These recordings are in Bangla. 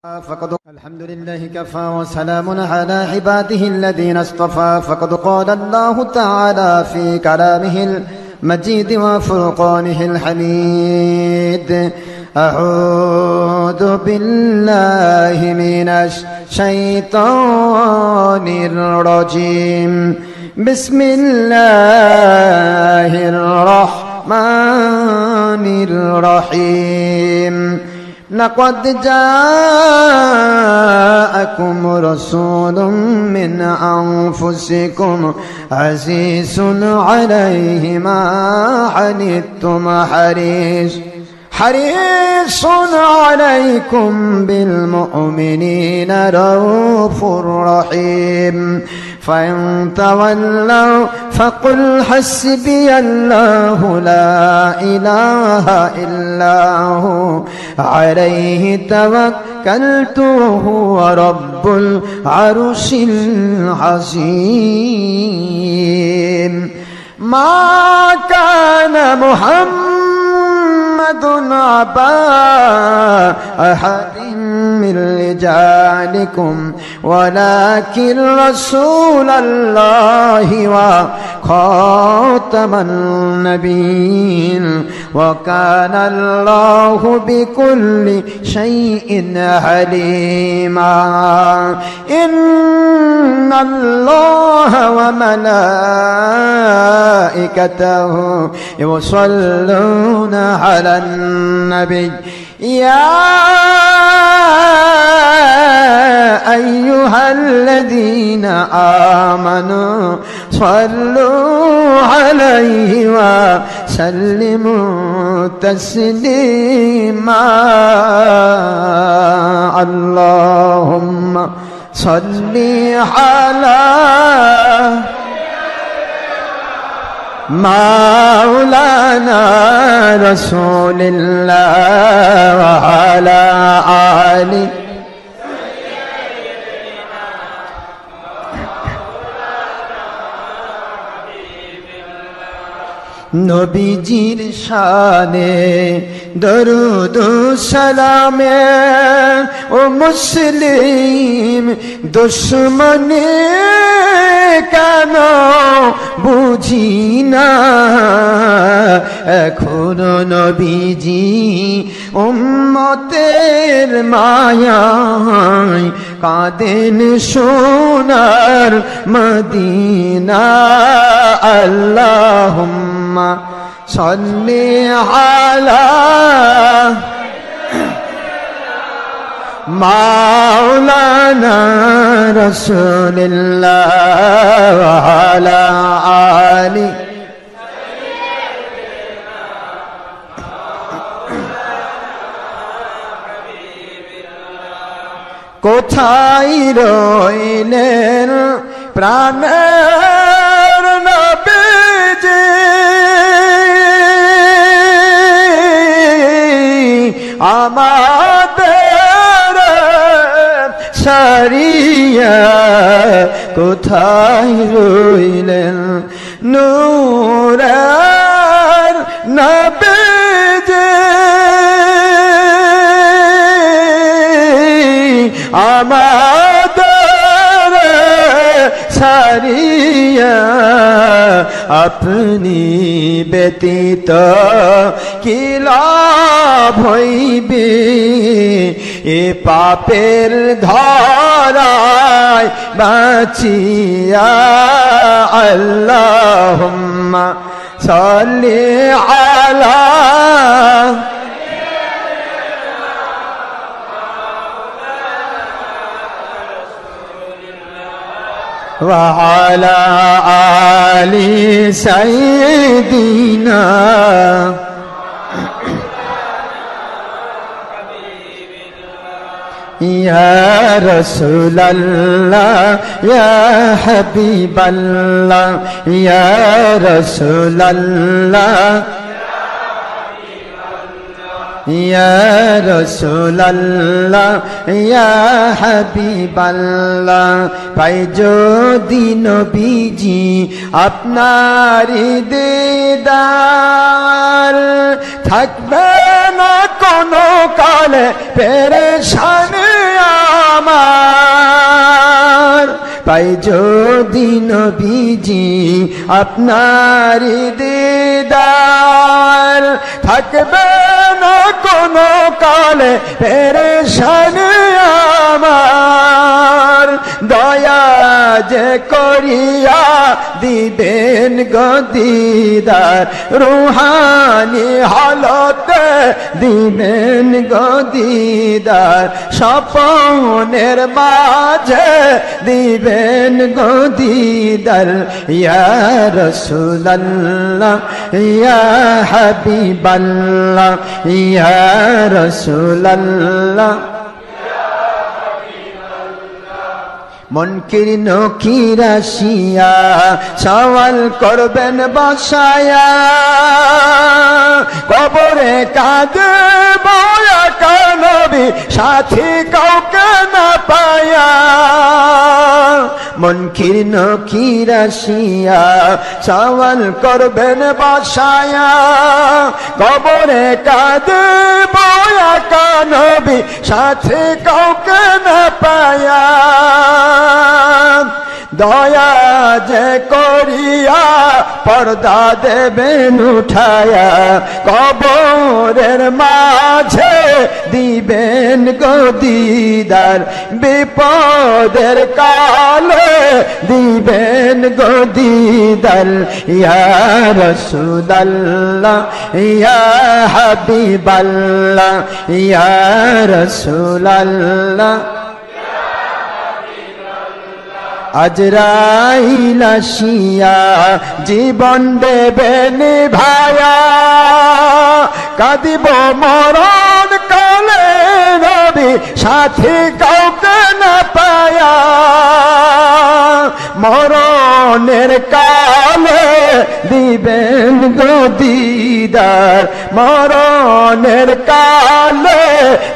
فقد الحمد لله كفى وسلام على عباده الذين اصطفى. فقد قال الله تعالى في كلامه المجيد وفرقانه الحميد: أعوذ بالله من الشيطان الرجيم. بسم الله الرحمن الرحيم. لقد جاءكم رسول من أنفسكم عزيز عليه ما عنتم حريص عليكم بالمؤمنين رؤوف رحيم. فإن تولوا فقل حسبي الله لا إله إلا هو عليه توكلت وهو رب العرش العظيم. ما كان محمد أبا أحد من رجالكم ولكن رسول الله وخاتم النبيين وكان الله بكل شيء عليما. إن الله وملائكته يصلون على النبي يا أيها الذين آمنوا صلوا عليه وسلموا تسليما. اللهم صل على مولانا رسول الله وعلى آله নবীজির শানে দরুদ সালামে ও মুসলিম দুশ্মনে কেন বুঝি না এখনো নবীজি উম্মতের মায়ায় কাঁদেন সোনার মদিনা। আল্লাহুম্মা সাল্লি আলা মাওলানা রাসূলিল্লাহ ওয়া আলা আলি কোথায় রইলেন প্রাণের নবীজি আমাদের সারিয়া কোথায় রইলেন নূরের নবীজি আমাদের সারিয়া আপনি ব্যতীত কি লাভ হইবে এ পাপের ধরায় বাঁচিয়া। আল্লাহুম্মা সাল্লি আলা وعلى آل سيدنا يا رسول الله يا حبيب الله يا رسول الله يا رسول الله يا حبيب الله পাই যদি নবীজি আপনার দিদার থাকবে না কোনো কালে পেরেশানি পাই যদি নবীজি আপনার দিদার থাকবে না কোনো কালে পেরেশানি আমার দয়া যে করিয়া দিবেন গদিদার রুহানি হালতে দিবেন গদিদার স্বপনের মাঝে দিবেন গদিদার ইয়া রাসূলুল্লাহ ইয়া হাবিবাল্লাহ ইয়া রাসূলুল্লাহ মুনকির নকির আসিয়া সওয়াল করবেন বসায়া কবরে কাঁদব একা নবী সাথী কাউকে না পায়া মুনকির নকির আসিয়া সওয়াল করবেন বসায়া কবরে কাঁদব একা নবী সাথী কাউকে না পায়া দয়া যে করিয়া পর্দা দেবেন উঠায়া কবরের মাঝে দিবেন গদিদার বিপদের কালে দিবেন গদিদার ইয়া রাসূলুল্লাহ ইয়া হাবিবাল্লাহ ইয়া রাসূলুল্লাহ আজরাইল আসিয়া জীবন দেবেন ভায়া কাঁদিব মরণ কালে নবী সাথী কাউকে না পায়া মরণের কালে দিবেন গদিদার মরণের কালে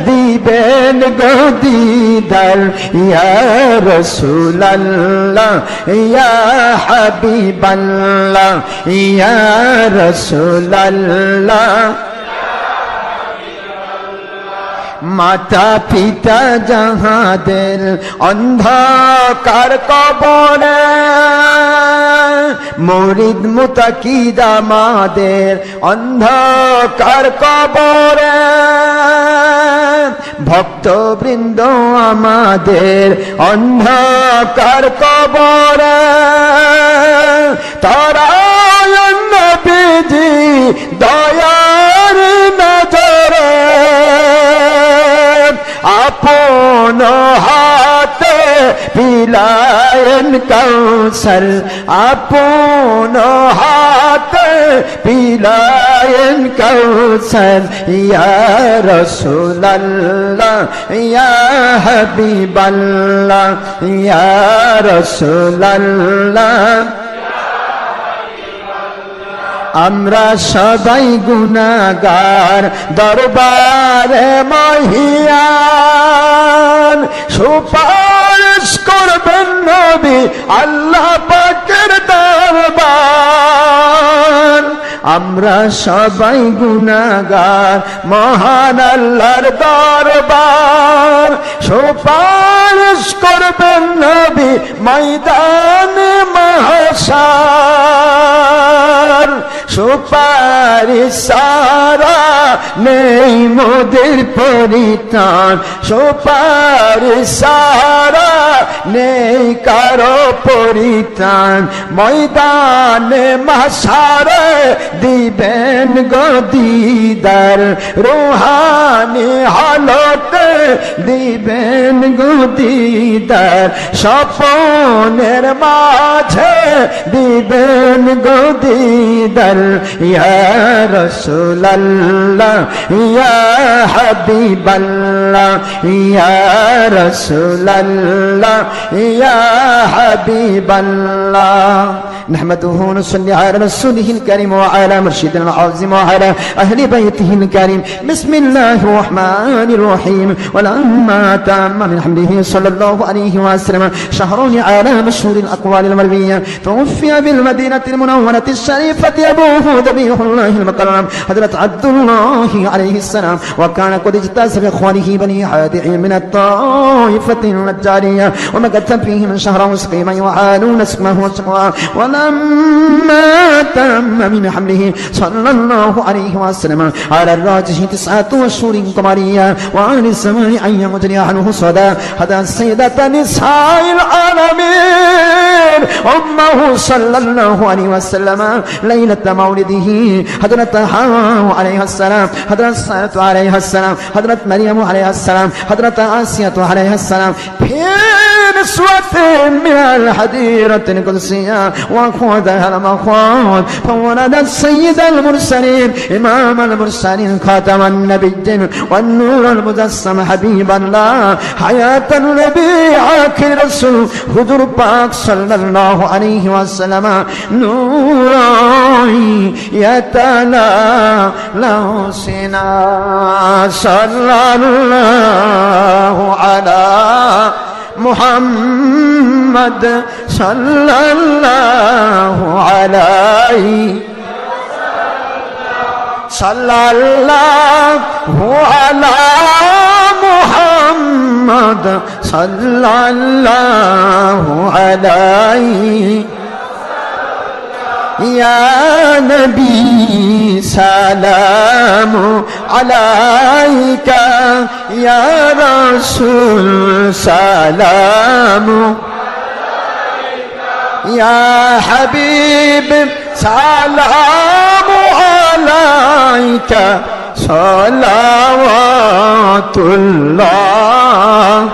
দিবেন গদিদার ইয়া রাসূলুল্লাহ ইয়া হাবিবাল্লাহ ইয়া রাসূলুল্লাহ মাতা পিতা যাহাদের অন্ধকার কবরে মুরিদ মুতাকিদ আমাদের অন্ধকার কবরে ভক্তবৃন্দ আমাদের অন্ধকার কবরে তারা নবীজি দয়ার নজরে আপন হাতে পিলায়েন কাউসার আপন হাতে পিলায়েন কাউসার ইয়া রাসূলুল্লাহ ইয়া হাবিবাল্লাহ ইয়া রাসূলুল্লাহ আমরা সবাই গুনাহগার দরবারে মহিয়ান সুপারিশ করবেন নবী আল্লাহ পাকের দরবার আমরা সবাই গুনাহগার মহান আল্লাহর দরবার সুপারিশ করবেন নবী ময়দানে মাহশর সুপারিশ সারা নেই মোদের পরিত্রাণ সুপারিশ সারা নেই কারো পরিত্রাণ ময়দানে মাহশরে দিবেন গদিদার রুহানি হালতে দিবেন গদিদার স্বপনের মাঝে দিবেন গদিদার ইয়া রাসূলুল্লাহ ইয়া হাবিবাল্লাহ ইয়া রাসূলুল্লাহ ইয়া হাবিবাল্লাহ نحمده ونصلي على رسوله الكريم وعلى مرشدنا العظيم وعلى أهل بيته الكريم. بسم الله الرحمن الرحيم. ولما تم من حمده صلى الله عليه وسلم شهرون على مشهور الأقوال المروية توفي بالمدينة المنورة الشريفة أبوه ذبيح الله المكرم حضرة عبد الله عليه السلام، وكان قد اجتاز بإخوانه بني حادع من الطائفة النجارية ومكث فيهم شهرا سقيما يعانون سقمه وسقما. ولما تم من حمله صلى الله عليه وسلم على الراجح 9 أشهر قمرية وعن الزمان أن يمتني عنه صدى هذا السيدة نساء العالمين أمه صلى الله عليه وسلم ليلة مولده حضرة حواء عليها السلام، حضرة سارة عليها السلام، حضرة مريم عليها السلام، حضرة آسية عليها السلام في نسوة من الحديرة القدسية وخوضها المخوض فولد السيد المرسلين إمام المرسلين خاتم النبيين والنور المجسم حبيب الله حياة النبي آخر رسول حضور پاک صلى الله عليه وسلم نور يتلا له سنا صلى الله على محمد صلى الله عليه صلى الله على محمد صلى الله عليه يا نبي سلام عليك يا رسول سلام عليك يا حبيب سلام عليك صلوات الله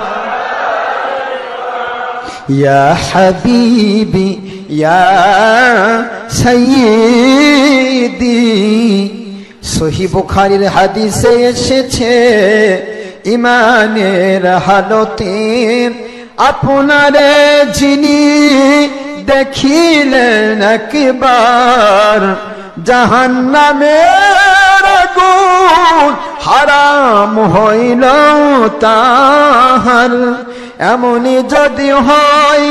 يا حبيبي يا سيدي সহিহ বুখারীর হাদিসে এসেছে ঈমানের হালতে আপনারে যিনি দেখিলেন একবার জাহান্নামের আগুন হারাম হইল তাহার। এমনি যদি হয়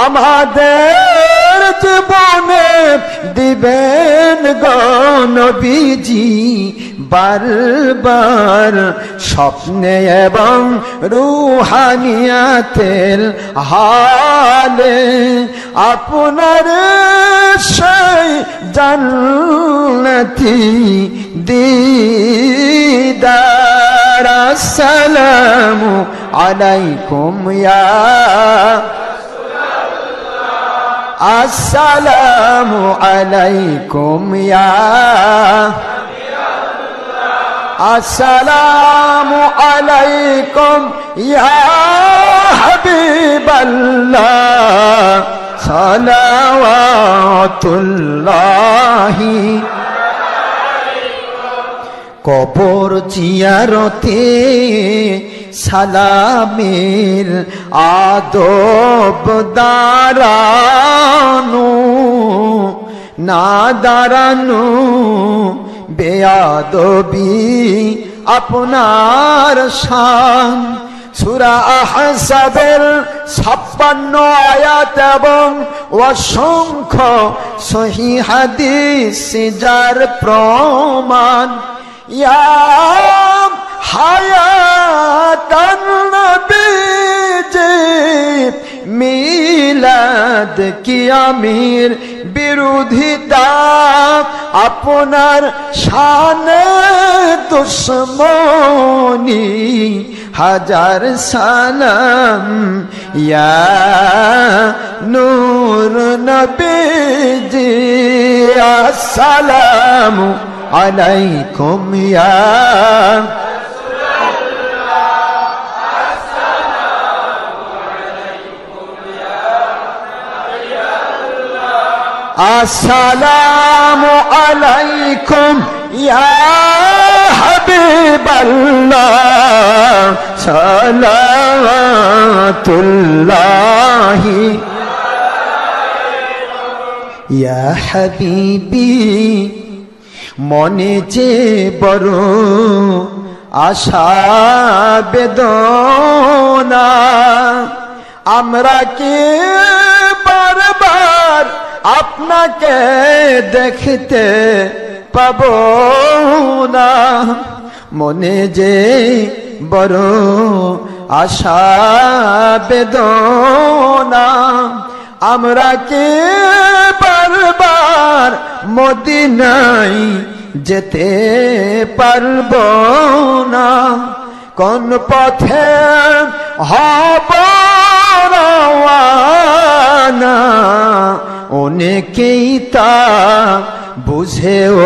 আমাদের জীবনে দিবেন গো নবীজি বারবার স্বপ্নে এবং রূহানিয়াতের হালে আপনার সেই জান্নাতি দিদার। আসসালামু আলাইকুম ইয়া আসসালামু আলাইকুম ইয়া আসসালামু আলাইকুম ইয়া হাবিবাল্লাহ সালাওয়াতুল্লাহি কবর জিয়ারতে সালামের আদব দাঁড়ানো না দাঁড়ানো বেয়াদবি আপনার শান। সূরা আহজাবের 56 আয়াত এবং অসংখ্য সহিহ হাদিস যার প্রমাণ। ইয়া হায়াতান নবীজি মিলাদ কি আমির বিরোধিতা আপনার শানে দুশ্মনী হাজার সালাম। ইয়া নূর নবীজি আসসালামু আলাইকুম ইয়া আসসালামু আলাইকুম ইয়া হাবিবাল্লাহ সালাওয়াতুল্লাহি ইয়া হাবিবি মনে যে বড় আশা বেদনা, আমরা কি বারবার আপনাকে দেখতে পাবো না, মনে যে বড় আশা বেদনা, আমরা কি বারবার মদিনায় যেতে পারবো না, কোন পথে হব রওয়ানা, অনেকেই তা বুঝেও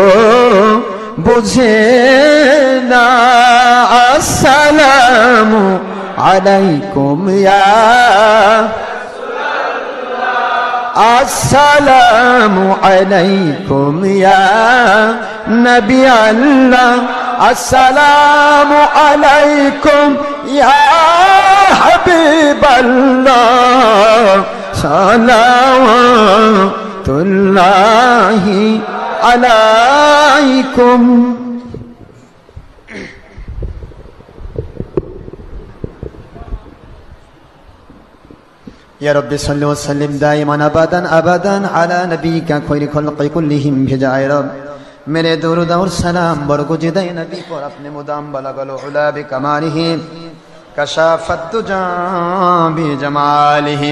বুঝে না। আসসালামু আলাইকুম ইয়া আসসালামু আলাইকুম ইয়া নবী আল্লাহ, আসসালামু আলাইকুম ইয়া হাবিবাল্লাহ, সালাওয়াতুল্লাহি আলাইকুম। يا رب صل وسلم دائما ابدا ابدا على نبيك خير خلق كلهم भेजा है रब मेरे दुरूद और सलाम बरगुज़िदा नबी पर अपने मुदाम बलगल उला बिकमालिहि कशाफत दुजा बिजमालिहि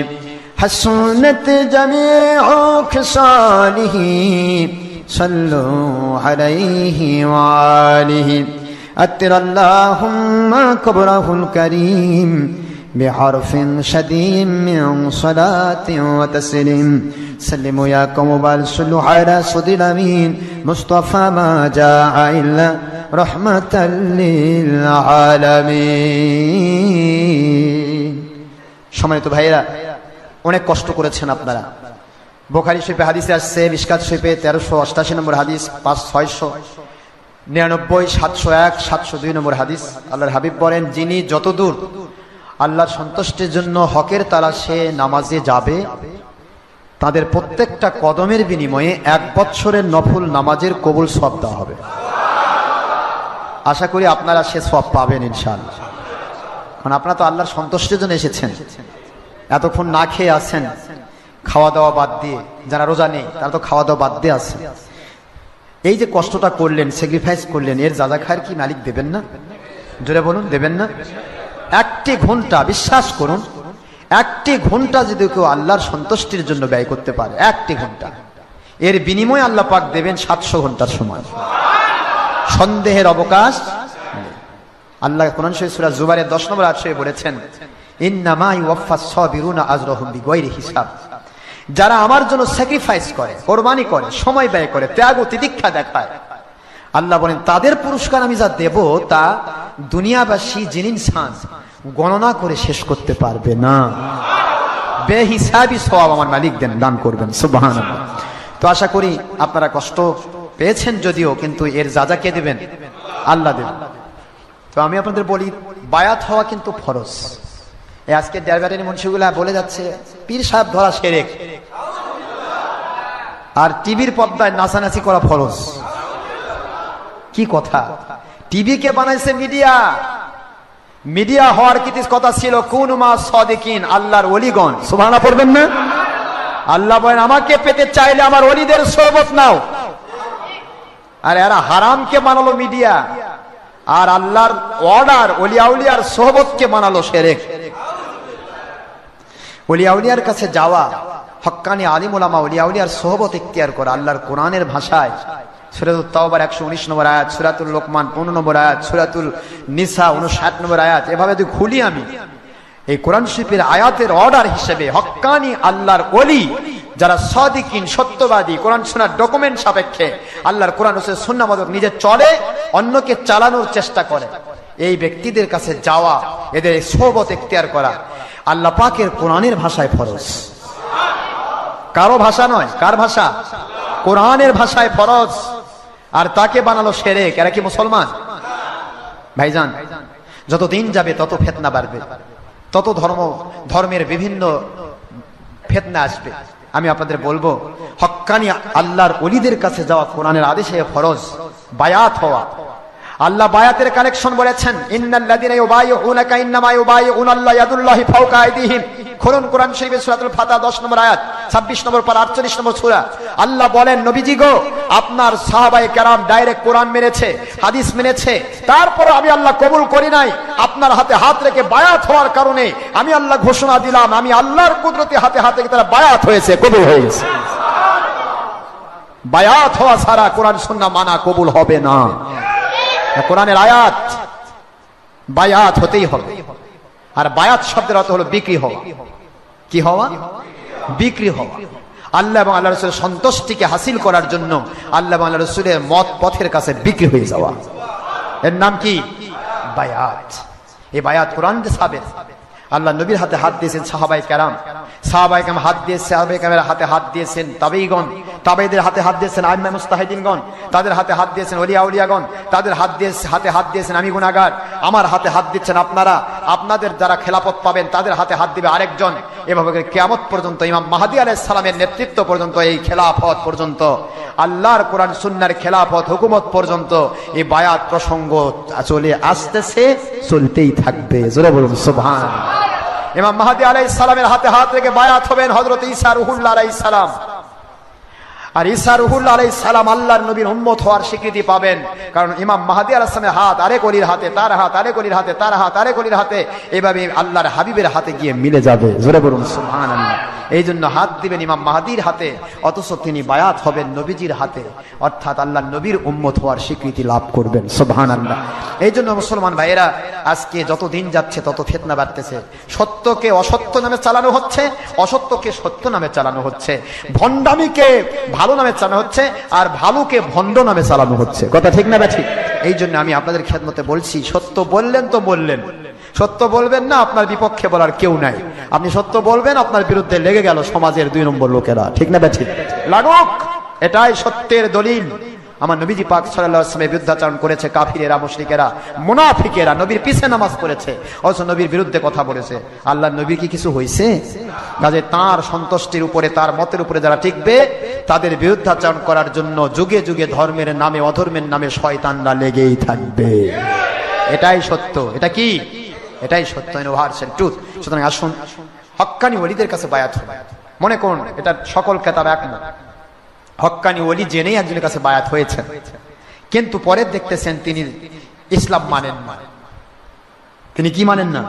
हसनत जमीउ खिसालिहि सल्लु अलैहि वालिहि अत्तर अल्लाहुम्मा कब्रहुल करीम بحرف شديد من صلاة وتسليم سلموا يا قوم بل صلوا على سيد الأمين مصطفى ما جاء إلا رحمة للعالمين। সম্মানিত ভাইরা, অনেক কষ্ট করেছেন আপনারা। বুখারী শরীফে হাদিসে আসছে, মিশকাত শরীফে 1388 নম্বর হাদিস, 699, 701, 702 নম্বর হাদিস। আল্লাহর হাবিব বলেন, যিনি যতদূর আল্লাহর সন্তুষ্টির জন্য হকের তালাশে নামাজে যাবে, তাদের প্রত্যেকটা কদমের বিনিময়ে 1 বছরের নফল নামাজের কবুল সওয়াব দেওয়া হবে। আশা করি আপনারা সে সওয়াব পাবেন ইনশাআল্লাহ। কারণ আপনারা তো আল্লাহর সন্তুষ্টির জন্য এসেছেন, এতক্ষণ না খেয়ে আছেন, খাওয়া দাওয়া বাদ দিয়ে। যারা রোজা নেই তারা তো খাওয়া দাওয়া বাদ দিয়ে আছেন। এই যে কষ্টটা করলেন, স্যাক্রিফাইস করলেন, এর যাজা খায়ের কি মালিক দেবেন না? জোরে বলুন, দেবেন না? 1টি ঘন্টা, বিশ্বাস করুন, 1টি ঘন্টা যদি কেউ আল্লাহর সন্তুষ্টির জন্য ব্যয় করতে পারে, 1টি ঘন্টা, এর বিনিময়ে আল্লাহ পাক দেবেন 700 ঘন্টার সময়। সন্দেহের অবকাশ। আল্লাহ কোরআন শরীফ সূরা জুমারের 10 নম্বর আয়াতে বলেছেন, ইন্নামা ইউওয়াফাস সাবিরুনা আজরাহুম বিগাইরি হিসাব। যারা আমার জন্য স্যাক্রিফাইস করে, কোরবানি করে, সময় ব্যয় করে, ত্যাগ ও তিতিক্ষা দেখায়, আল্লাহ বলেন তাদের পুরস্কার আমি যা দেব তা দুনিয়াবাসী জিন ইনসান গণনা করে শেষ করতে পারবে না। বেহিসাবি সওয়াব আমার মালিক দেন, দান করবেন। সুবহানাল্লাহ। তো আশা করি আপনারা কষ্ট পেয়েছেন যদিও, কিন্তু এর যা কে দেবেন? আল্লাহ দেবেন। তো আমি আপনাদের বলি, বায়াত হওয়া কিন্তু ফরজ। এই আজকে ড্রাইভারের মুন্সিগুলা বলে যাচ্ছে পীর সাহেব ধরা শিরক, আর টিভির পর্দায় নাচানাচি করা ফরজ। কি কথা! টিভি কে বানাইছে মিডিয়া। মিডিয়া হওয়ার কি কথা ছিল? কুনু মা সাদিকিন, আল্লাহর ওলিগণ। সুবহানাল্লাহ পড়বেন না? আল্লাহ বলেন, আমাকে পেতে চাইলে আমার ওলিদের সোহবত নাও। আর এরা হারামকে বানালো মিডিয়া, আর আল্লাহর অর্ডার ওলি আউলিয়ার সোহবতকে বানালো শিরক। ওলি আউলিয়ার কাছে যাওয়া, হক্কানি আলিম উলামা ওলি আউলিয়ার সোহবত ইখতিয়ার করা, আল্লাহর কোরআনের ভাষায় সূরাতুত তাওবার 119 নম্বর আয়াত, সূরাতুল লোকমান 15 নম্বর আয়াত, সূরাতুল নিসা 59 নম্বর আয়াত। এভাবে যদি খুলি আমি এই কোরআন শরীফের আয়াতের অর্ডার হিসেবে, হক্কানি আল্লাহর ওলি যারা সাদিকিন, সত্যবাদী, কোরআন সুন্নাহর ডকুমেন্ট সাপেক্ষে আল্লাহর কোরআন ও সুন্নাহ মোতাবেক নিজে চলে, অন্যকে চালানোর চেষ্টা করে, এই ব্যক্তিদের কাছে যাওয়া, এদের সোহবত ইখতিয়ার করা আল্লাহ পাকের কোরআনের ভাষায় ফরজ। কারো ভাষা নয়। কার ভাষা? কোরআনের ভাষায় ফরজ। আর তাকে বানালো শিরক। এরা কি মুসলমান? ভাইজান, যত দিন যাবে তত ফিতনা বাড়বে, তত ধর্মের বিভিন্ন ফিতনা আসবে। আমি আপনাদের বলবো, হক্কানি আল্লাহর ওলিদের কাছে যাওয়া কোরআনের আদেশে ফরজ, বায়াত হওয়া। আল্লাহ বায়াতের কালেকশন বলেছেন, ইন্নাল্লাযীনা ইউবাইউনাকা ইন্নামা ইউবাইউনাল্লাহ ইয়াদুল্লাহি ফাওকা আইদিহিম। খুলুন কোরআন শরীফের সূরাতুল ফাতিহা 10 নম্বর আয়াত, 26 নম্বর পারা 48 নম্বর সূরা। আল্লাহ বলেন, নবীজি গো, আপনার সাহাবায়ে কেরাম ডাইরেক্ট কোরআন মেনেছে, হাদিস মেনেছে, তারপর আমি আল্লাহ কবুল করি নাই। আপনার হাতে হাত রেখে বায়াত হওয়ার কারণে আমি আল্লাহ ঘোষণা দিলাম, আমি আল্লাহর কুদরতে হাতে হাতে তারা বায়াত হয়েছে, কবুল হয়ে গেছে। বায়াত হওয়া ছাড়া কোরআন সুন্নাহ মানা কবুল হবে না। কোরআনের আয়াত, বায়াত হতেই হবে। আর বায়াত শব্দের অর্থ হলো বিক্রি হওয়া। কি হওয়া? বিক্রি হওয়া। আল্লাহ এবং আল্লাহ রাসূলের সন্তুষ্টিকে হাসিল করার জন্য আল্লাহ এবং আল্লাহ রাসূলের মত পথের কাছে বিক্রি হয়ে যাওয়া, এর নাম কি? বায়াত। এই বায়াত কোরআন দিয়ে সাবেত। আল্লাহ নবীর হাতে হাত দিয়েছেন সাহাবায়ে কেরাম, সাহাবায়ে কেরাম হাত দিয়েছে, সাহাবায়ে কেরামের হাতে হাত দিয়েছেন তাবেঈগণ, তাবেঈদের হাতে হাত দিয়েছেন আইম্মা মুস্তাহিদিনগণ, তাদের হাতে হাত দিয়েছেন ওলিয়া উলিয়াগণ, তাদের হাতে হাত দিয়েছেন আমি গুনাহগার, আমার হাতে হাত দিচ্ছেন আপনারা, আপনাদের যারা খেলাফত পাবেন তাদের হাতে হাত দিবে আরেকজন। এভাবে কিয়ামত পর্যন্ত, ইমাম মাহদী আলাইহিস সালামের নেতৃত্ব পর্যন্ত, এই খেলাফত পর্যন্ত, আল্লাহর কোরআন সুন্নাহর খেলাফত হুকুমত পর্যন্ত এই বায়াত প্রসঙ্গ চলে আসতেছে, চলতেই থাকবে। জোরে বলুন সুবহানাল্লাহ। ইমাম মাহদী আলাইহিস সালামের হাতে হাত রেখে বায়াত হবেন হযরত ঈসা রূহুল্লাহ আলাইহিস সালাম। আর ঈসা রূহুল্লাহ আলাইহিস সালাম আল্লাহর নবীর উম্মত হওয়ার স্বীকৃতি পাবেন, কারণ ইমাম মাহদী আলাইহিস সালামের হাত আরেক ওলির হাতে, তার হাত আরেক ওলির হাতে, তার হাত আরেক ওলির হাতে, এভাবে আল্লাহর হাবিবের হাতে গিয়ে মিলে যাবে। জোরে বলুন সুবহানাল্লাহ। এই জন্য হাত দিবেন ইমাম মাহদীর হাতে, অথচ তিনি বায়াত হবেন নবীজির হাতে, অর্থাৎ আল্লাহর নবীর উম্মত হওয়ার স্বীকৃতি লাভ করবেন। সুবহানাল্লাহ। এই জন্য মুসলমান ভাইয়েরা, আজকে যত দিন যাচ্ছে তত ফিতনা বাড়তেছে। সত্যকে অসত্য নামে চালানো হচ্ছে, অসত্যকে সত্য নামে চালানো হচ্ছে, ভণ্ডামিকে ভালো নামে চালানো হচ্ছে, আর ভালোকে ভণ্ড নামে চালানো হচ্ছে। কথা ঠিক না ঠিক? এই জন্য আমি আপনাদের খেদমতে বলছি, সত্য বললেন তো বললেন, সত্য বলবেন না, আপনার বিপক্ষে বলার কেউ নাই। আপনি সত্য বলবেন, আপনার বিরুদ্ধে লেগে গেল সমাজের 2 নম্বর লোকেরা। ঠিক না ঠিক? লাগুক, এটাই সত্যের দলিল। আমার নবীজি পাক সাল্লাল্লাহু আলাইহি ওয়াসাল্লামের বিরুদ্ধাচরণ করেছে কাফিরেরা, মুশরিকেরা, মুনাফিকেরা, নবীর পিছে নামাজ পড়েছে, অথচ নবীর বিরুদ্ধে কথা বলেছে। আল্লাহর নবীর কি কিছু হয়েছে? কাজে তার সন্তুষ্টির উপরে, তার মতের উপরে যারা টিকবে, তাদের বিরুদ্ধাচরণ করার জন্য যুগে যুগে ধর্মের নামে, অধর্মের নামে শয়তানরা লেগেই থাকবে। এটাই সত্য। এটা কি? এটাই সত্য, ইউনিভার্সাল ট্রুথ। সুতরাং আসুন হক্কানি ওলিদের কাছে বায়াত হবে। মনে করুন এটা সকল কেতাব একমত, হক্কানি ওলি জেনেই একজনের কাছে বায়াত হয়েছেন, কিন্তু পরে দেখতেছেন তিনি ইসলাম মানেন না। তিনি কি মানেন না?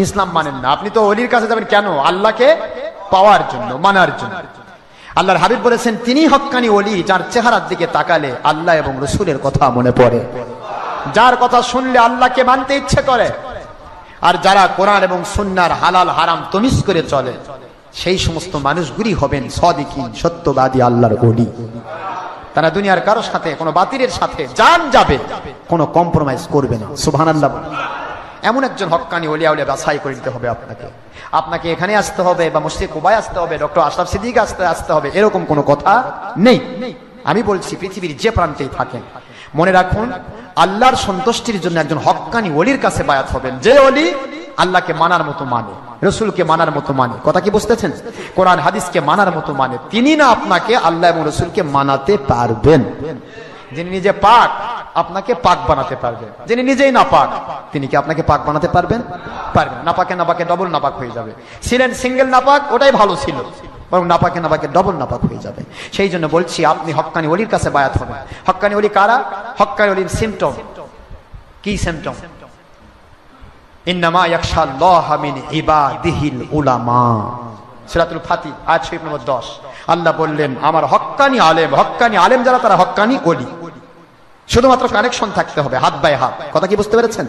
ইসলাম মানেন না। আপনি তো ওলির কাছে যাবেন কেন? আল্লাহকে পাওয়ার জন্য, মানার জন্য। আল্লাহর হাবিব বলেছেন, তিনি হক্কানি ওলি যার চেহারার দিকে তাকালে আল্লাহ এবং রাসূলের কথা মনে পড়ে, যার কথা শুনলে আল্লাহকে মানতে ইচ্ছে করে। আর যারা কোরআন এবং সুন্নাহর হালাল হারাম তমিজ করে চলে, সেই সমস্ত মানুষগুলি হবেন সাদিকিন, সত্যবাদী আল্লাহর ওলি। তারা দুনিয়ার কারোর সাথে, কোনো বাতিলের সাথে জান যাবে, কোনো কম্প্রোমাইজ করবে না। সুবহানাল্লাহ। এমন একজন হক্কানি ওলিয়া উলিয়া বাছাই করে দিতে হবে আপনাকে। আপনাকে এখানে আসতে হবে, বা মসজিদ কুবায় আসতে হবে, ডক্টর আশরাফ সিদ্দিক আসতে হবে, এরকম কোনো কথা নেই। আমি বলছি পৃথিবীর যে প্রান্তেই থাকেন, মনে রাখুন আল্লাহর সন্তুষ্টির জন্য একজন হক্কানি ওলির কাছে বায়াত হবেন, যে ওলি আল্লাহকে মানার মতো মানে, রাসূলকে মানার মতো মানে। কথা কি বুঝতেছেন? কোরআন হাদিসকে মানার মতো মানে। তিনি না আপনাকে আল্লাহ এবং রাসূলকে মানাতে পারবেন। যিনি নিজে পাক, আপনাকে পাক বানাতে পারবেন। যিনি নিজেই না পাক, তিনি কি আপনাকে পাক বানাতে পারবেন? পারবেন। নাপাকে নাপাকে ডবল নাপাক হয়ে যাবে। ছিলেন সিঙ্গেল নাপাক, ওটাই ভালো ছিল, বরং নাপাকে নাপাকে ডবল নাপাক হয়ে যাবে। সেই জন্য বলছি, আপনি হক্কানি ওলির কাছে বায়াত হবেন। হক্কানি ওলি কারা? হক্কানি ওলির সিম্পটম কি? সিম্পটম ইন্নামা ইয়াখশাল্লাহা মিন ইবাদিহিল উলামা, সূরাতুল ফাতিহা আয়াত শরীফ নম্বর 10। আল্লাহ বললেন, আমার হক্কানি আলেম, হক্কানি আলেম যারা, তারা হক্কানি ওলি। শুধুমাত্র কানেকশন থাকতে হবে, হাত বাই হাত। কথা কি বুঝতে পেরেছেন?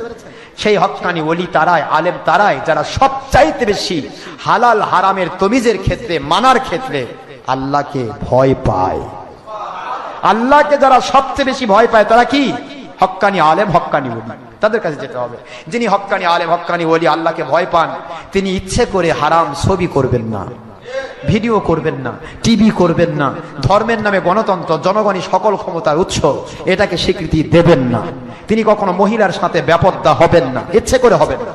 সেই হক্কানি ওলি তারাই, আলেম তারাই, যারা সবচাইতে বেশি হালাল হারামের তমিজের ক্ষেত্রে, মানার ক্ষেত্রে আল্লাহকে ভয় পায়। আল্লাহকে যারা সবচেয়ে বেশি ভয় পায়, তারা কি? হক্কানি আলেম, হক্কানি ওলি। তাদের কাছে যেতে হবে। যিনি হক্কানি আলেম, হক্কানি ওলি, আল্লাহকে ভয় পান, তিনি ইচ্ছে করে হারাম ছবি করবেন না, ভিডিও করবেন না, টিভি করবেন না, ধর্মের নামে গণতন্ত্র, জনগণই সকল ক্ষমতার উৎস, এটাকে স্বীকৃতি দেবেন না। তিনি কখনো মহিলার সাথে বেপর্দা হবেন না, ইচ্ছে করে হবেন না।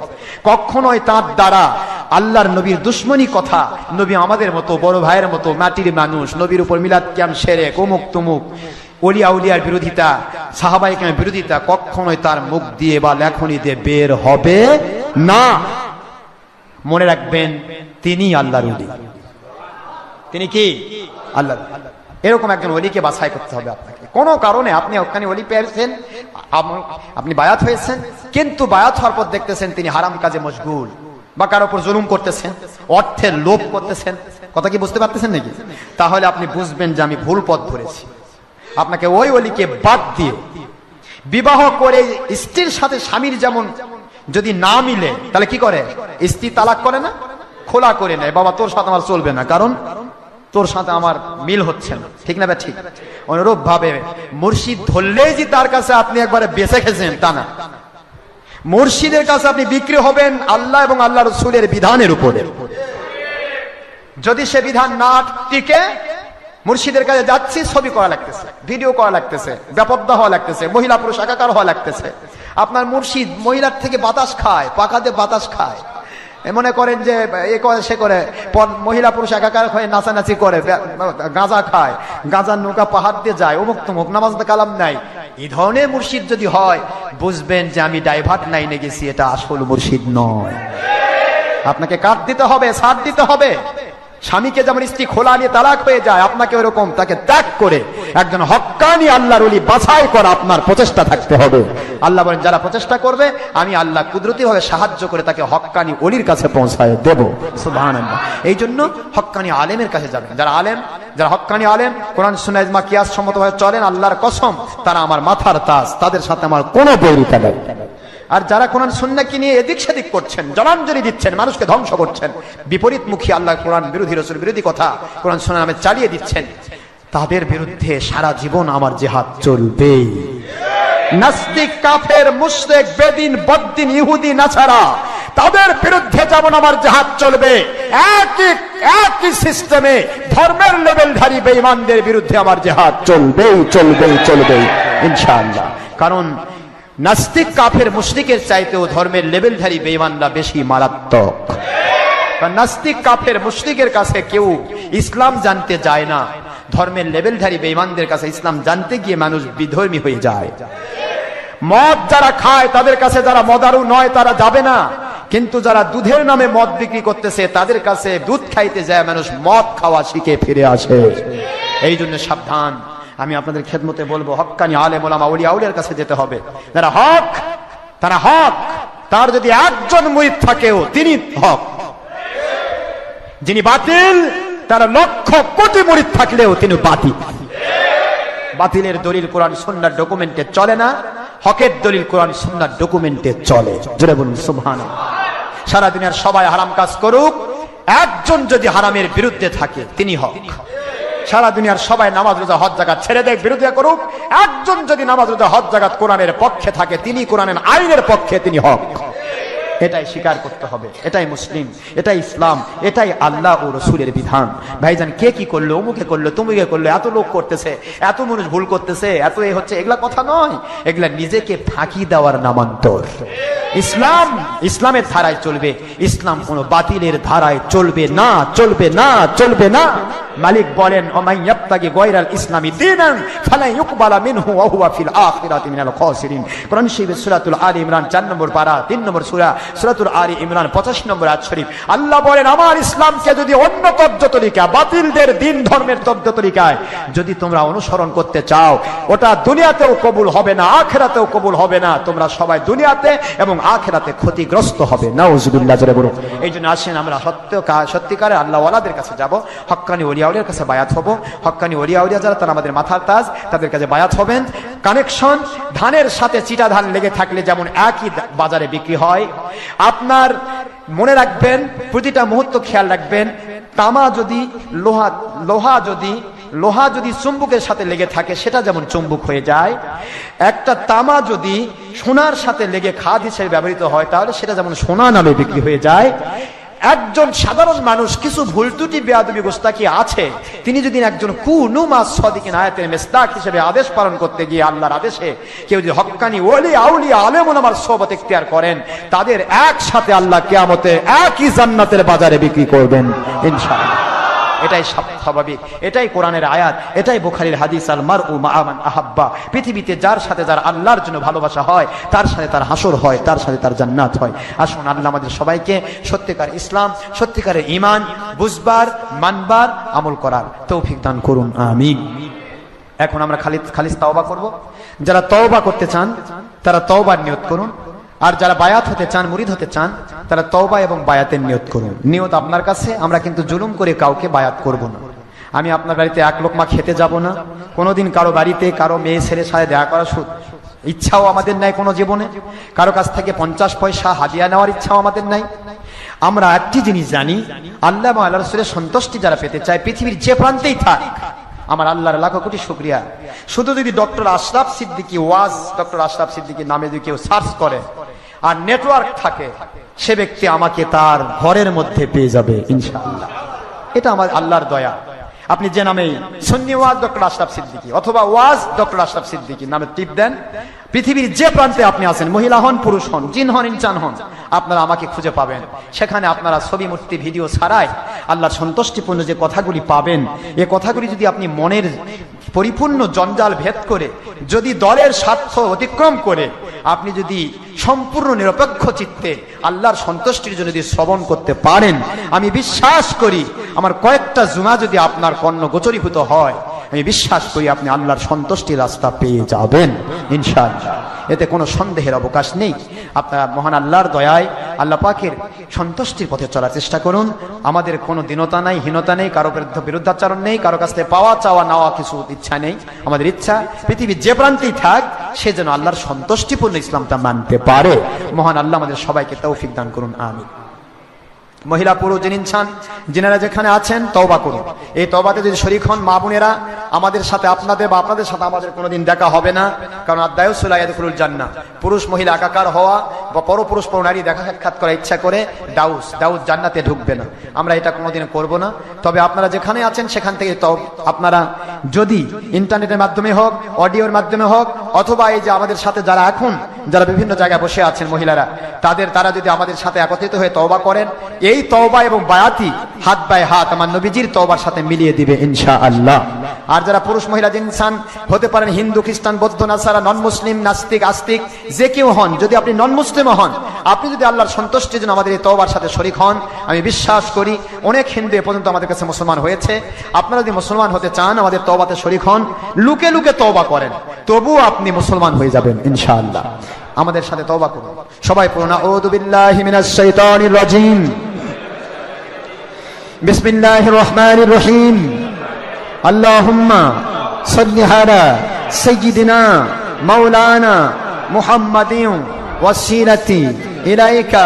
কখনোই তার দ্বারা আল্লাহর নবীর দুশ্মনী কথা, নবী আমাদের মতো বড় ভাইয়ের মতো মাটির মানুষ, নবীর উপর মিলাদ কিয়াম শিরক অমুক তমুক ওলিয়া উলিয়ার বিরোধিতা, সাহাবায়ে কেরামের বিরোধিতা কখনোই তার মুখ দিয়ে বা লেখনী দিয়ে বের হবে না। মনে রাখবেন তিনি আল্লাহর ওলি। তিনি কি? আল্লাহ। এরকম একজন ওলিকে বাছাই করতে হবে আপনাকে। কোনো কারণে আপনি ওখানে ওলি পেয়েছেন, আপনি বায়াত হয়েছেন, কিন্তু বায়াত হওয়ার পর দেখতেছেন তিনি হারাম কাজে মশগুল বা কারোর উপর জুলুম করতেছেন, অর্থের লোভ করতেছেন, কথা কি বুঝতে পারতেছেন নাকি? তাহলে আপনি বুঝবেন যে আমি ভুল পথ ধরেছি। আপনাকে ওই ওলিকে বাদ দিয়ে বিবাহ করে স্ত্রীর সাথে স্বামীর যেমন যদি না মিলে তাহলে কি করে? স্ত্রী তালাক করে না, খোলা করে নেয়, বাবা তোর সাথে আমার চলবে না, কারণ তোর সাথে আমার মিল হচ্ছে না, ঠিক না? ঠিক। অনুরূপ ভাবে মুর্শিদ ধরলেই যে তার কাছে আপনি একবারে বেঁচে গেছেন তা না। মুর্শিদের কাছে আপনি বিক্রি হবেন আল্লাহ এবং আল্লাহ রাসূলের বিধানের উপরে। যদি সে বিধান না টিকে, মুর্শিদের কাছে যাচ্ছি, ছবি করা লাগতেছে, ভিডিও করা লাগতেছে, বেপর্দা হওয়া লাগতেছে, মহিলা পুরুষ একাকার হওয়া লাগতেছে। আপনার মুর্শিদ মহিলার থেকে বাতাস খায়, পাখাতে বাতাস খায়, মনে করেন যে এ করে সে করে, মহিলা পুরুষ একাকার হয়ে নাচানাচি করে, গাঁজা খায়, গাঁজার নৌকা পাহাড় দিয়ে যায়, অমুক তমুক, নামাজ কালাম নাই। এই ধরনের মুর্শিদ যদি হয়, বুঝবেন যে আমি ডাইভার্ট লাইনে গেছি, এটা আসল মুর্শিদ নয়। আপনাকে কাট দিতে হবে, ছাড় দিতে হবে। স্বামীকে যেমন স্ত্রী খোলা নিয়ে তালাক হয়ে যায়, আপনাকে ওরকম তাকে ত্যাগ করে একজন হক্কানি আল্লাহর ওলি বাছাই করা আপনার প্রচেষ্টা থাকতে হবে। আল্লাহ বলেন যারা প্রচেষ্টা করবে আমি আল্লাহ কুদরতিভাবে সাহায্য করে তাকে হক্কানি ওলির কাছে পৌঁছায় দেব। সুবহানাল্লাহ। এই জন্য হক্কানি আলেমের কাছে যাবেন। যারা আলেম, যারা হক্কানি আলেম, কোরআন সুন্নাহ ইজমা কিয়াস সম্মতভাবে চলেন, আল্লাহর কসম তারা আমার মাথার তাজ, তাদের সাথে আমার কোনো বৈরিতা নেই। আর যারা কোরআন সুন্নাহকে নিয়ে এদিক সেদিক করছেন, জলাঞ্জলি দিচ্ছেন, মানুষকে ধ্বংস করছেন, বিপরীতমুখী আল্লাহ কোরআন বিরোধী, রাসূল বিরোধী কথা কোরআন সুন্নাহ নামে চালিয়ে দিচ্ছেন, তাদের বিরুদ্ধে সারা জীবন আমার জিহাদ চলবে। নাস্তিক, কাফের, মুশরিক, বেদিন, বদ্দিন, ইহুদি, নাছারা, তাদের বিরুদ্ধে যেমন আমার জিহাদ চলবে, একই সিস্টেমে ধর্মের লেভেলধারী বেঈমানদের বিরুদ্ধে আমার জিহাদ চলবে ইনশাআল্লাহ। কারণ নাস্তিক, কাফের, মুশরিকের চাইতেও ধর্মের লেভেলধারী বেঈমানরা বেশি মারাত্মক। কারণ নাস্তিক, কাফের, মুশরিকের কাছে কেউ ইসলাম জানতে যায় না, ধর্মের লেভেলধারী বেঈমানদের কাছে ইসলাম জানতে গিয়ে মানুষ বিধর্মী হয়ে যায়। মদ যারা খায় তাদের কাছে যারা মদারু নয় তারা যাবে না, কিন্তু যারা দুধের নামে মদ বিক্রি করতেছে তাদের কাছে দুধ খাইতে যায় মানুষ মদ খাওয়া শিখে ফিরে আসে। এই জন্য সাবধান। আমি আপনাদের খেদমতে বলবো, হক্কানি আলেম ওলামা ওলিয়া আউলিয়ার কাছে যেতে হবে। যারা হক তারা হক, তার যদি একজন মুরিদ থাকেও তিনি হক। যিনি বাতিল তার লক্ষ কোটি মুরিদ থাকলেও তিনি বাতিল। বাতিলের দলিল কোরআন সুন্নাহর ডকুমেন্টে চলে না, হকের দলিল কোরআন সুন্নাহর ডকুমেন্টে চলে। জোরে বলুন সুবহানাল্লাহ। সারা দুনিয়ার সবাই হারাম কাজ করুক, একজন যদি হারামের বিরুদ্ধে থাকে তিনি হক। সারা দুনিয়ার সবাই নামাজ রোজা হজ যাকাত ছেড়ে দেয়, বিরোধিতা করুক, একজন যদি নামাজ রোজা হজ যাকাত কোরআনের পক্ষে থাকে তিনি কোরআনের আইনের পক্ষে, তিনি হক। এটাই স্বীকার করতে হবে। এটাই মুসলিম, এটাই ইসলাম, এটাই আল্লাহ ও রাসূলের বিধান। ভাইজান কে কি করলো, অমুকে করলো, তুমুকে করলো, এত লোক করতেছে, এত মানুষ ভুল করতেছে, এত এ হচ্ছে, এগুলা কথা নয়। এগুলা নিজেকে ফাঁকি দেওয়ার নামান্তর। ইসলাম ইসলামের ধারায় চলবে, ইসলাম কোন বাতিলের ধারায় চলবে না, চলবে না, চলবে না। মালিক বলেন ওমাই ইয়াবতাগি গায়রাল ইসলামি দীনান ফালা ইউকবালা মিনহু ওয়া হুয়া ফিল আখিরাতি মিনাল খাসিরিন। কোরআন শরীফের সূরাতুল আলী ইমরান 4 নম্বর পারা 3 নম্বর সূরা, সূরাতুল আলী ইমরান 85 নম্বর আয়াত শরীফ। আল্লাহ বলেন আমার ইসলামকে যদি অন্য তরিকা, বাতিলদের দিন ধর্মের তরিকায় যদি তোমরা অনুসরণ করতে চাও, ওটা দুনিয়াতেও কবুল হবে না, আখিরাতেও কবুল হবে না। তোমরা সবাই দুনিয়াতে এবং আখিরাতে ক্ষতিগ্রস্ত হবে। নাউজুবিল্লাহ। জোরে বলুন। এইজন্য আসেন আমরা সত্যিকারে আল্লাহ ওয়ালাদের কাছে যাব, হক্কানি ওলিয়া আউলিয়ার কাছে বায়াত হব। হক্কানি ওলিয়া আউলিয়া যারা তারা আমাদের মাথার তাজ, তাদের কাছে বায়াত হবেন। কানেকশন, ধানের সাথে চিটা ধান লেগে থাকলে যেমন একই বাজারে বিক্রি হয়, আপনার মনে রাখবেন, প্রতিটা মুহূর্ত খেয়াল রাখবেন, তামা যদি লোহা যদি চুম্বকের সাথে লেগে থাকে সেটা যেমন চুম্বক হয়ে যায়, একটা তামা যদি সোনার সাথে লেগে খাদ হিসেবে ব্যবহৃত হয় তাহলে সেটা যেমন সোনা নামে বিক্রি হয়ে যায়। একজন সাধারণ মানুষ কিছু ভুল ত্রুটি বেয়াদবি গোস্তাকি আছে, তিনি যদি একজন কুনু মাস সাদিকিন আয়াতের মিসদাক হিসেবে আদেশ পালন করতে গিয়ে আল্লাহর আদেশে কেউ যদি হক্কানি ওলি আউলিয়া আলেম ওলামার সোহবত ইখতিয়ার করেন, তাদের একসাথে আল্লাহ কিয়ামতে একই জান্নাতের বাজারে বিক্রি করবেন ইনশাআল্লাহ। এটাই স্বাভাবিক, এটাই কোরআনের আয়াত, এটাই বুখারীর হাদিস, আল মারউ মা'a মান আহাব্বা। পৃথিবীতে যার সাথে যার আল্লাহর জন্য ভালোবাসা হয়, তার সাথে তার হাসর হয়, তার সাথে তার জান্নাত হয়। আসুন আল্লাহ আমাদের সবাইকে সত্যিকার ইসলাম, সত্যিকারের ঈমান বুঝবার, মানবার, আমল করার তৌফিক দান করুন, আমিন। এখন আমরা খালিস তওবা করব। যারা তওবা করতে চান তারা তওবার নিয়ত করুন, আর যারা বায়াত হতে চান, মুরিদ হতে চান, তারা তওবা এবং বায়াতের নিয়ত করুন। নিয়ত আপনার কাছে, আমরা কিন্তু জুলুম করে কাউকে বায়াত করব না। আমি আপনার বাড়িতে এক লোকমা খেতে যাব না, কোনোদিন কারো বাড়িতে কারো মেয়ে ছেলের সাথে দেখা করার ইচ্ছাও আমাদের নাই কোনো জীবনে, কারো কাছ থেকে 50 পয়সা হাদিয়া নেওয়ার ইচ্ছাও আমাদের নাই। আমরা একটি জিনিস জানি, আল্লাহ এবং আল্লাহ রাসূলের সন্তুষ্টি যারা পেতে চায়, পৃথিবীর যে প্রান্তেই থাক, আমার আল্লাহর লাখো কোটি শুকরিয়া, শুধু যদি ডক্টর আশরাফ সিদ্দিকী ওয়াজ, ডক্টর আশরাফ সিদ্দিকী নামে যদি কেউ সার্চ করে আর নেটওয়ার্ক থাকে, সে ব্যক্তি আমাকে তার ঘরের মধ্যে পেয়ে যাবে ইনশাআল্লাহ। এটা আমার আল্লাহর দয়া। আপনি যে নামে সুন্নি ওয়াজ ডক্টর আশরাফ সিদ্দিকী অথবা ওয়াজ ডক্টর আশরাফ সিদ্দিকী নামে টিপ দেন, পৃথিবীর যে প্রান্তে আপনি আছেন, মহিলা হন, পুরুষ হন, জিন হন, ইনসান হন, আপনারা আমাকে খুঁজে পাবেন। সেখানে আপনারা ছবি, মূর্তি, ভিডিও ছাড়াই আল্লাহর সন্তুষ্টিপূর্ণ যে কথাগুলি পাবেন, এই কথাগুলি যদি আপনি মনের পরিপূর্ণ জঞ্জাল ভেদ করে, যদি দলের স্বার্থ অতিক্রম করে আপনি যদি সম্পূর্ণ নিরপেক্ষ চিত্তে আল্লাহর সন্তুষ্টির জন্য যদি শ্রবণ করতে পারেন, আমি বিশ্বাস করি আমার কয়েকটা জুমা যদি আপনার কর্ণ গোচরীভূত হয়, আমি বিশ্বাস করি আপনি আল্লাহর সন্তুষ্টির রাস্তা পেয়ে যাবেন ইনশাআল্লাহ। এতে কোনো সন্দেহের অবকাশ নেই। আপনারা মহান আল্লাহর দয়ায় আল্লাহ পাকের সন্তুষ্টির পথে চলার চেষ্টা করুন। আমাদের কোনো দীনতা নাই, হীনতা নেই, কারো বিরুদ্ধাচরণ নেই, কারো কাছ থেকে পাওয়া চাওয়া নেওয়া কিছু ইচ্ছা নেই। আমাদের ইচ্ছা পৃথিবীর যে প্রান্তেই থাক, সে যেন আল্লাহর সন্তুষ্টিপূর্ণ ইসলামটা মানতে পারে। মহান আল্লাহ আমাদের সবাইকে তৌফিক দান করুন, আমিন। মহিলা, পুরুষ, যিনি ইনসান, যিনারা যেখানে আছেন, তওবা করুন। এই তওবাতে যদি শরীক হন মা বোনেরা, আমাদের সাথে আপনাদের বা আপনাদের সাথে আমাদের কোনোদিন দেখা হবে না, কারণ আদ-দায়ুসু লা ইয়াদখুলুল জান্নাহ। পুরুষ মহিলা একাকার হওয়া বা পরপুরুষ পরনারী দেখা সাক্ষাৎ করার ইচ্ছা করে দাউস জান্নাতে ঢুকবে না। আমরা এটা কোনোদিন করব না। তবে আপনারা যেখানে আছেন সেখান থেকে আপনারা যদি ইন্টারনেটের মাধ্যমে হোক, অডিওর মাধ্যমে হোক, অথবা এই যে আমাদের সাথে যারা এখন যারা বিভিন্ন জায়গায় বসে আছেন মহিলারা, তারা যদি আমাদের সাথে একত্রিত হয়ে তওবা করেন, এই তওবা এবং বায়াতি হাত বাই হাত আমার নবীজির তওবার সাথে মিলিয়ে দিবে ইনশাআল্লাহ। আর যারা পুরুষ মহিলা ইনসান হতে পারেন, হিন্দু, খ্রিস্টান, বৌদ্ধ, নাসারা, নন মুসলিম, নাস্তিক, আস্তিক, যে কেউ হন, যদি আপনি নন মুসলিমও হন, আপনি যদি আল্লাহর সন্তুষ্টির জন্য আমাদের এই তওবার সাথে শরীক হন, আমি বিশ্বাস করি অনেক হিন্দু এ পর্যন্ত আমাদের কাছে মুসলমান হয়েছে। আপনারা যদি মুসলমান হতে চান, আমাদের তওবাতে শরীক হন, লুকে লুকে তওবা করেন, তবুও আপনি মুসলমান হয়ে যাবেন ইনশাআল্লাহ। আমাদের সাথে তওবা করুন সবাই। পড়ুন আউযু বিল্লাহি মিনাশ শাইতানির রাজিম, বিসমিল্লাহির রহমানির রহিম, আল্লাহুম্মা সাল্লি আলা সাইয়্যিদিনা মাওলানা মুহাম্মাদিন ওয়াসিলাতি ইলাইকা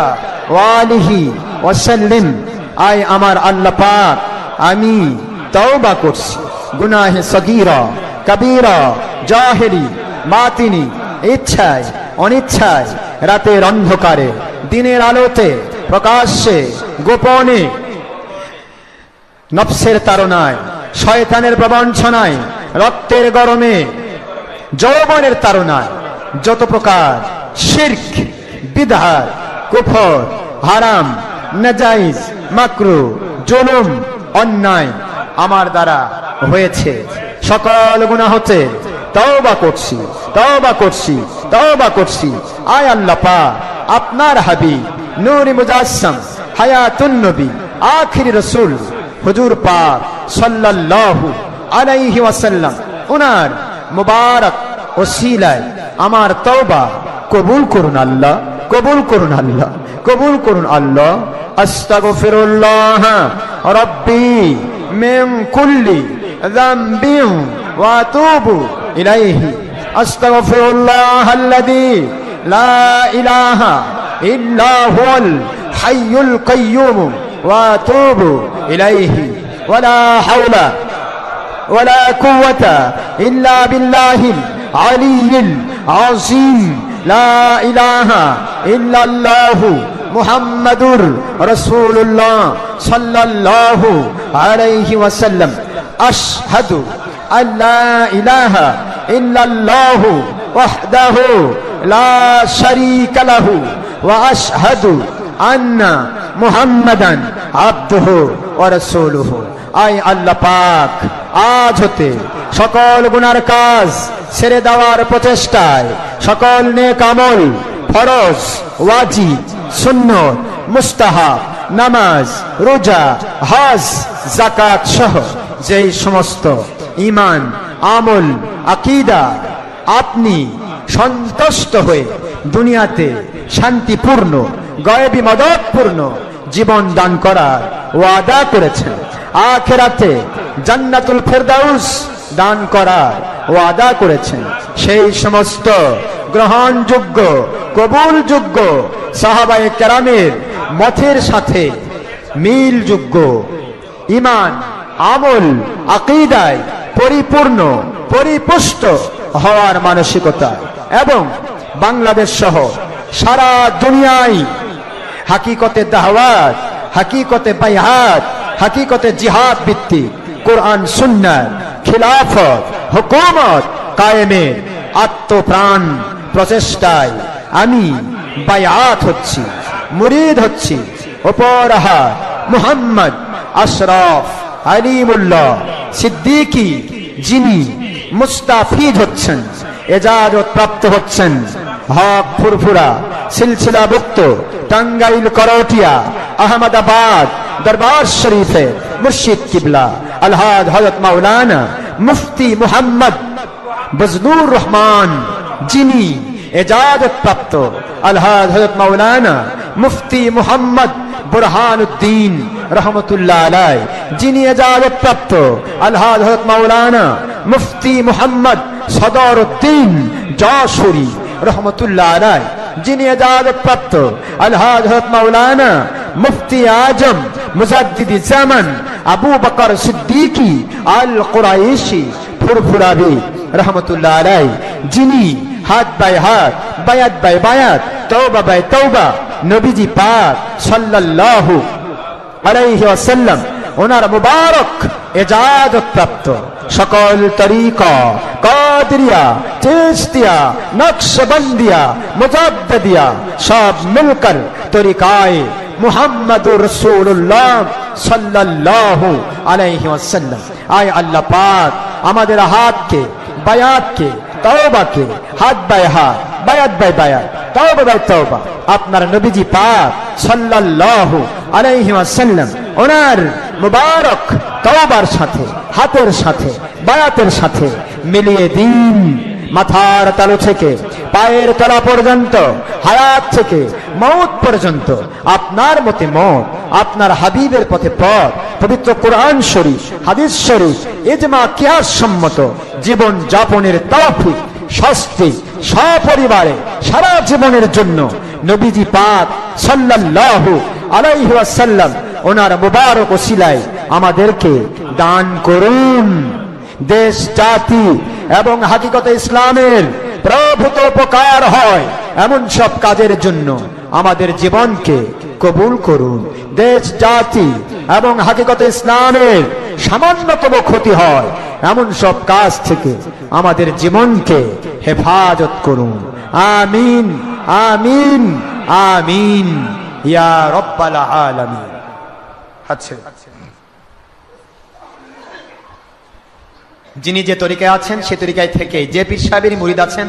ওয়া আলিহি ওয়া সাল্লিম। আয় আমার আল্লাহ পাক, আমি তওবা করছি গুনাহে সগীরা, কবীরা, জাহেরি, বাতিনি, ইচ্ছায়, অনিচ্ছায়, রাতের অন্ধকারে, দিনের আলোতে, প্রকাশ্যে, গোপনে, নফসের তাড়নায়, শয়তানের প্রবঞ্চনায়, রক্তের গরমে, যৌবনের তাড়নায়, যত প্রকার শিরক, বিদআত, কুফর, হারাম, নাজাইজ, মাকরুহ, জুলুম, অন্যায় আমার দ্বারা হয়েছে, সকল গুনাহ হতে তওবা করছি, তওবা করছি, তওবা করছি। আয় আল্লাহ পাক, আপনার হাবিব নূরে মুজাসসাম হায়াতুন নবী আখিরি রাসূল হুজুর পাক সাল্লাল্লাহু আলাইহি ওয়াসাল্লাম, ওনার মুবারক ওসিলায় আমার তওবা কবুল করুন আল্লাহ, কবুল করুন আল্লাহ, কবুল করুন আল্লাহ। আস্তাগফিরুল্লাহ রাব্বি মিন কুল্লি যামবিন ওয়া আতুবু ইলাইহি। আস্তাগফিরুল্লাহ আল্লাযী লা ইলাহা ইল্লা হুয়াল হাইয়ুল কাইয়্যুম ওয়া আতুবু ইলাইহি ওয়া লা হাওলা ওয়া লা কুওয়াতা ইল্লা বিল্লাহিল আলিয়্যিল আযীম। লা ইলাহা ইল্লাল্লাহু মুহাম্মাদুর রাসূলুল্লাহ সাল্লাল্লাহু আলাইহি ওয়াসাল্লাম। আশহাদু আল্লা ইলাহা ইল্লাল্লাহু ওয়াহদাহু লা শারীকা লাহু ওয়া আশহাদু আন্না মুহাম্মাদান আবদুহু ওয়া রাসূলুহু। আয় আল্লাহ পাক, আজ হতে সকল গুনার কাজ ছেড়ে দেওয়ার প্রচেষ্টায় সকল নেক আমল, ফরজ, ওয়াজিব, সুন্নত, মুস্তাহাব, নামাজ, রোজা, হজ, যাকাত সহ যেই সমস্ত ঈমান, আমল, আকীদা আপনি সন্তুষ্ট হয়ে দুনিয়াতে শান্তিপূর্ণ, গায়েবী মদতপূর্ণ জীবন দান করার ওয়াদা করেছেন, আখিরাতে জান্নাতুল ফেরদাউস দান করার ওয়াদা করেছেন, সেই সমস্ত গ্রহণযোগ্য, কবুলযোগ্য সাহাবায়ে কেরামের মতের সাথে মিলযোগ্য ঈমান, আমল, আকীদায় পরিপূর্ণ, পরিপুষ্ট হওয়ার মানসিকতা এবং বাংলাদেশ সহ সারা দুনিয়ায় হাকিকতে দাওয়াত, হাকিকতে বায়াত, হাকিকতে জিহাদ ভিত্তিক কোরআন সুন্নাহ খিলাফত হুকুমত কায়েমের আত্মপ্রাণ প্রচেষ্টায় আমি বায়াত হচ্ছি, মুরিদ হচ্ছি উপরাহা মুহাম্মদ আশরাফ আলিমুল্লাহ সিদ্দিকী, যিনি মুস্তাফিজ হচ্ছেন, এজাজত প্রাপ্ত হচ্ছেন, হক ফুরফুরা সিলসিলাভুক্ত টাঙ্গাইল করটিয়া আহমদাবাদ দরবার শরীফে মুর্শিদ কিবলা আলহাজ হযরত মাওলানা মুফতি মুহাম্মদ বজলুর রহমান, যিনি এজাজত প্রাপ্ত আলহাজ হযরত মাওলানা মুফতি মুহাম্মদ বুরহানুদ্দিন রহমতুল্লাহ আলাইহি, যিনি এজাজত প্রাপ্ত আলহাজ হযরত মাওলানা মুফতি মুহাম্মদ সদরউদ্দিন যশোরী রহমতুল্লাহ আলাইহি, যিনি এজাজত প্রাপ্ত আলহাজ হযরত মাওলানা মুফতি আজম মুজাদ্দিদ জামান আবু বকর সিদ্দিকী আল কুরাইশি ফুরফুরাবি রহমতুল্লাহ আলাইহি, যিনি হাত বাই হাত, বায়াত বাই বায়াত, তওবা বাই তওবা নবীজি পাক সাল্লাল্লাহু আলাইহি ওয়াসাল্লাম ওনার মুবারক এজাজত প্রাপ্ত সকল তরিকা, কাদরিয়া, চিশতিয়া, নকশবন্দিয়া, মুজাদ্দিদিয়া সব মিলকর তরিকায়ে মুহাম্মাদুর রাসূলুল্লাহ সাল্লাল্লাহু আলাইহি ওয়াসাল্লাম। আয় আল্লাহ পাক আমাদের হাতকে, বায়াতকে, তওবাকে, হাত বাই হাত, বায়াত বাই বায়াত, তওবা বাই তওবা আপনার নবীজি পাক সাল্লাল্লাহু আলাইহি ওয়াসাল্লাম ওনার মুবারক তওবার সাথে, হাতের সাথে, বায়াতের সাথে মিলিয়ে দিন। মাথার তালু থেকে পায়ের তলা পর্যন্ত, হায়াত থেকে মওত পর্যন্ত আপনার মতে মত, আপনার হাবিবের পথে পথ, পবিত্র কোরআন শরীফ, হাদিস শরীফ, ইজমা কিয়াস সম্মত জীবন যাপনের তৌফিক শাস্তি সপরিবারে সারা জীবনের জন্য নবীজি পাক সাল্লাল্লাহু আলাইহি ওয়াসাল্লাম ওনার মুবারক ওসিলায় আমাদেরকে দান করুন। দেশ, জাতি এবং হাকিকতে ইসলামের প্রভূত উপকার হয় এমন সব কাজের জন্য আমাদের জীবনকে কবুল করুন। দেশ, জাতি এবং হাকিকতে ইসলামের সামান্যতম ক্ষতি হয় এমন সব কাজ থেকে আমাদের জীবনকে হেফাজত করুন। আমিন, আমিন, আমিন ইয়া রাব্বাল আলামিন। আচ্ছা, যিনি যে তরিকায় আছেন সে তরিকায় থেকে, যে পীর সাহেবের মুরিদ আছেন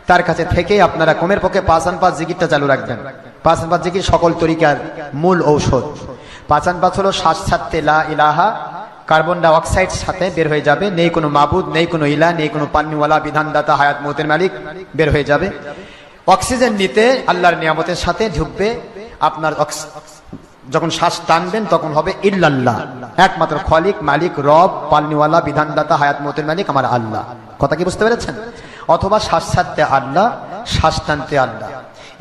তার কাছে থেকে আপনারা কমের পক্ষে ৫ জিকিরটা চালু রাখবেন। ৫ জিকির সকল তরিকার মূল ঔষধ। ৫ হলো শ্বাস ছাড়তে লা ইলাহা, কার্বন ডাই অক্সাইড সাথে বের হয়ে যাবে, নেই কোনো মাবুদ, নেই কোনো ইলা, নেই কোনো পান্নিওয়ালা, বিধানদাতা, হায়াত মৌতের মালিক, বের হয়ে যাবে। অক্সিজেন নিতে আল্লাহর নিয়ামতের সাথে ঢুকবে। আপনার যখন শ্বাস টানবেন তখন হবে ইল্লাল্লাহ, একমাত্র খলিক, মালিক, রব, পালনিওয়ালা, বিধানদাতা, হায়াত মৌতের মালিক আমার আল্লাহ। কথা কি বুঝতে পেরেছেন? অথবা শ্বাস ছাড়তে আল্লাহ, শ্বাস টানতে আল্লাহ।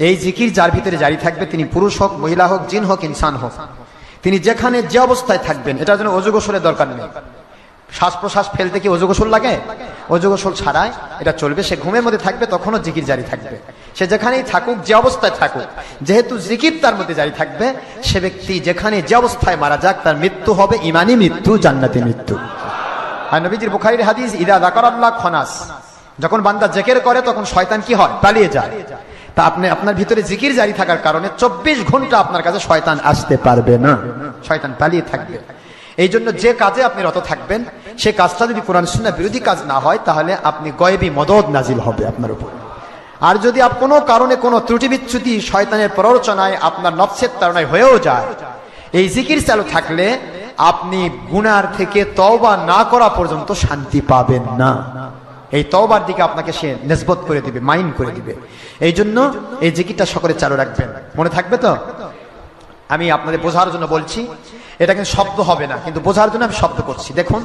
এই জিকির যার ভিতরে জারি থাকবে, তিনি পুরুষ হোক, মহিলা হোক, জিন হোক, ইনসান হোক, তিনি যেখানে যে অবস্থায় থাকবেন, এটার জন্য ওযু গোসলের দরকার নেই। শ্বাস প্রশ্বাস ফেলতে কি ওযু গোসল লাগে? ওযু গোসল ছাড়াই এটা চলবে। সে ঘুমের মধ্যে থাকবে, তখনও জিকির জারি থাকবে। সে যেখানেই থাকুক, যে অবস্থায় থাকুক, যেহেতু জিকির তার মধ্যে জারি থাকবে, সে ব্যক্তি যেখানে যে অবস্থায় মারা যাক, তার মৃত্যু হবে ইমানি মৃত্যু, জান্নাতি মৃত্যু। আর নবীজির বুখারীর হাদিস, ইদা যাকারাল্লাহ খনাস, যখন বান্দা জিকির করে তখন শয়তান কি হয়? পালিয়ে যায়। তা আপনি আপনার ভিতরে জিকির জারি থাকার কারণে 24 ঘন্টা আপনার কাছে শয়তান আসতে পারবে না, শয়তান পালিয়ে থাকবে। এই জন্য যে কাজে আপনি রত থাকবেন, সে কাজটা যদি কোরআন সুন্নাহ বিরোধী কাজ না হয়, তাহলে আপনি গয়েবী মদদ নাজিল হবে আপনার উপর। আর যদি কোনো কারণে কোনো ত্রুটি বিচ্যুতি শয়তানের প্ররোচনায়, আপনার নফসের তাড়নায় হয়েও যায়, এই জিকির চালু থাকলে আপনি গুনার থেকে তওবা না করা পর্যন্ত শান্তি পাবেন না। এই তওবার দিকে আপনাকে সে নিসবত করে দিবে, মাইন করে দিবে। এই জন্য এই জিকিরটা সকলে চালু রাখবেন। মনে থাকবে তো? আমি আপনাদের বোঝার জন্য বলছি, এটা কিন্তু শব্দ হবে না, কিন্তু বোঝার জন্য আমি শব্দ করছি। দেখুন,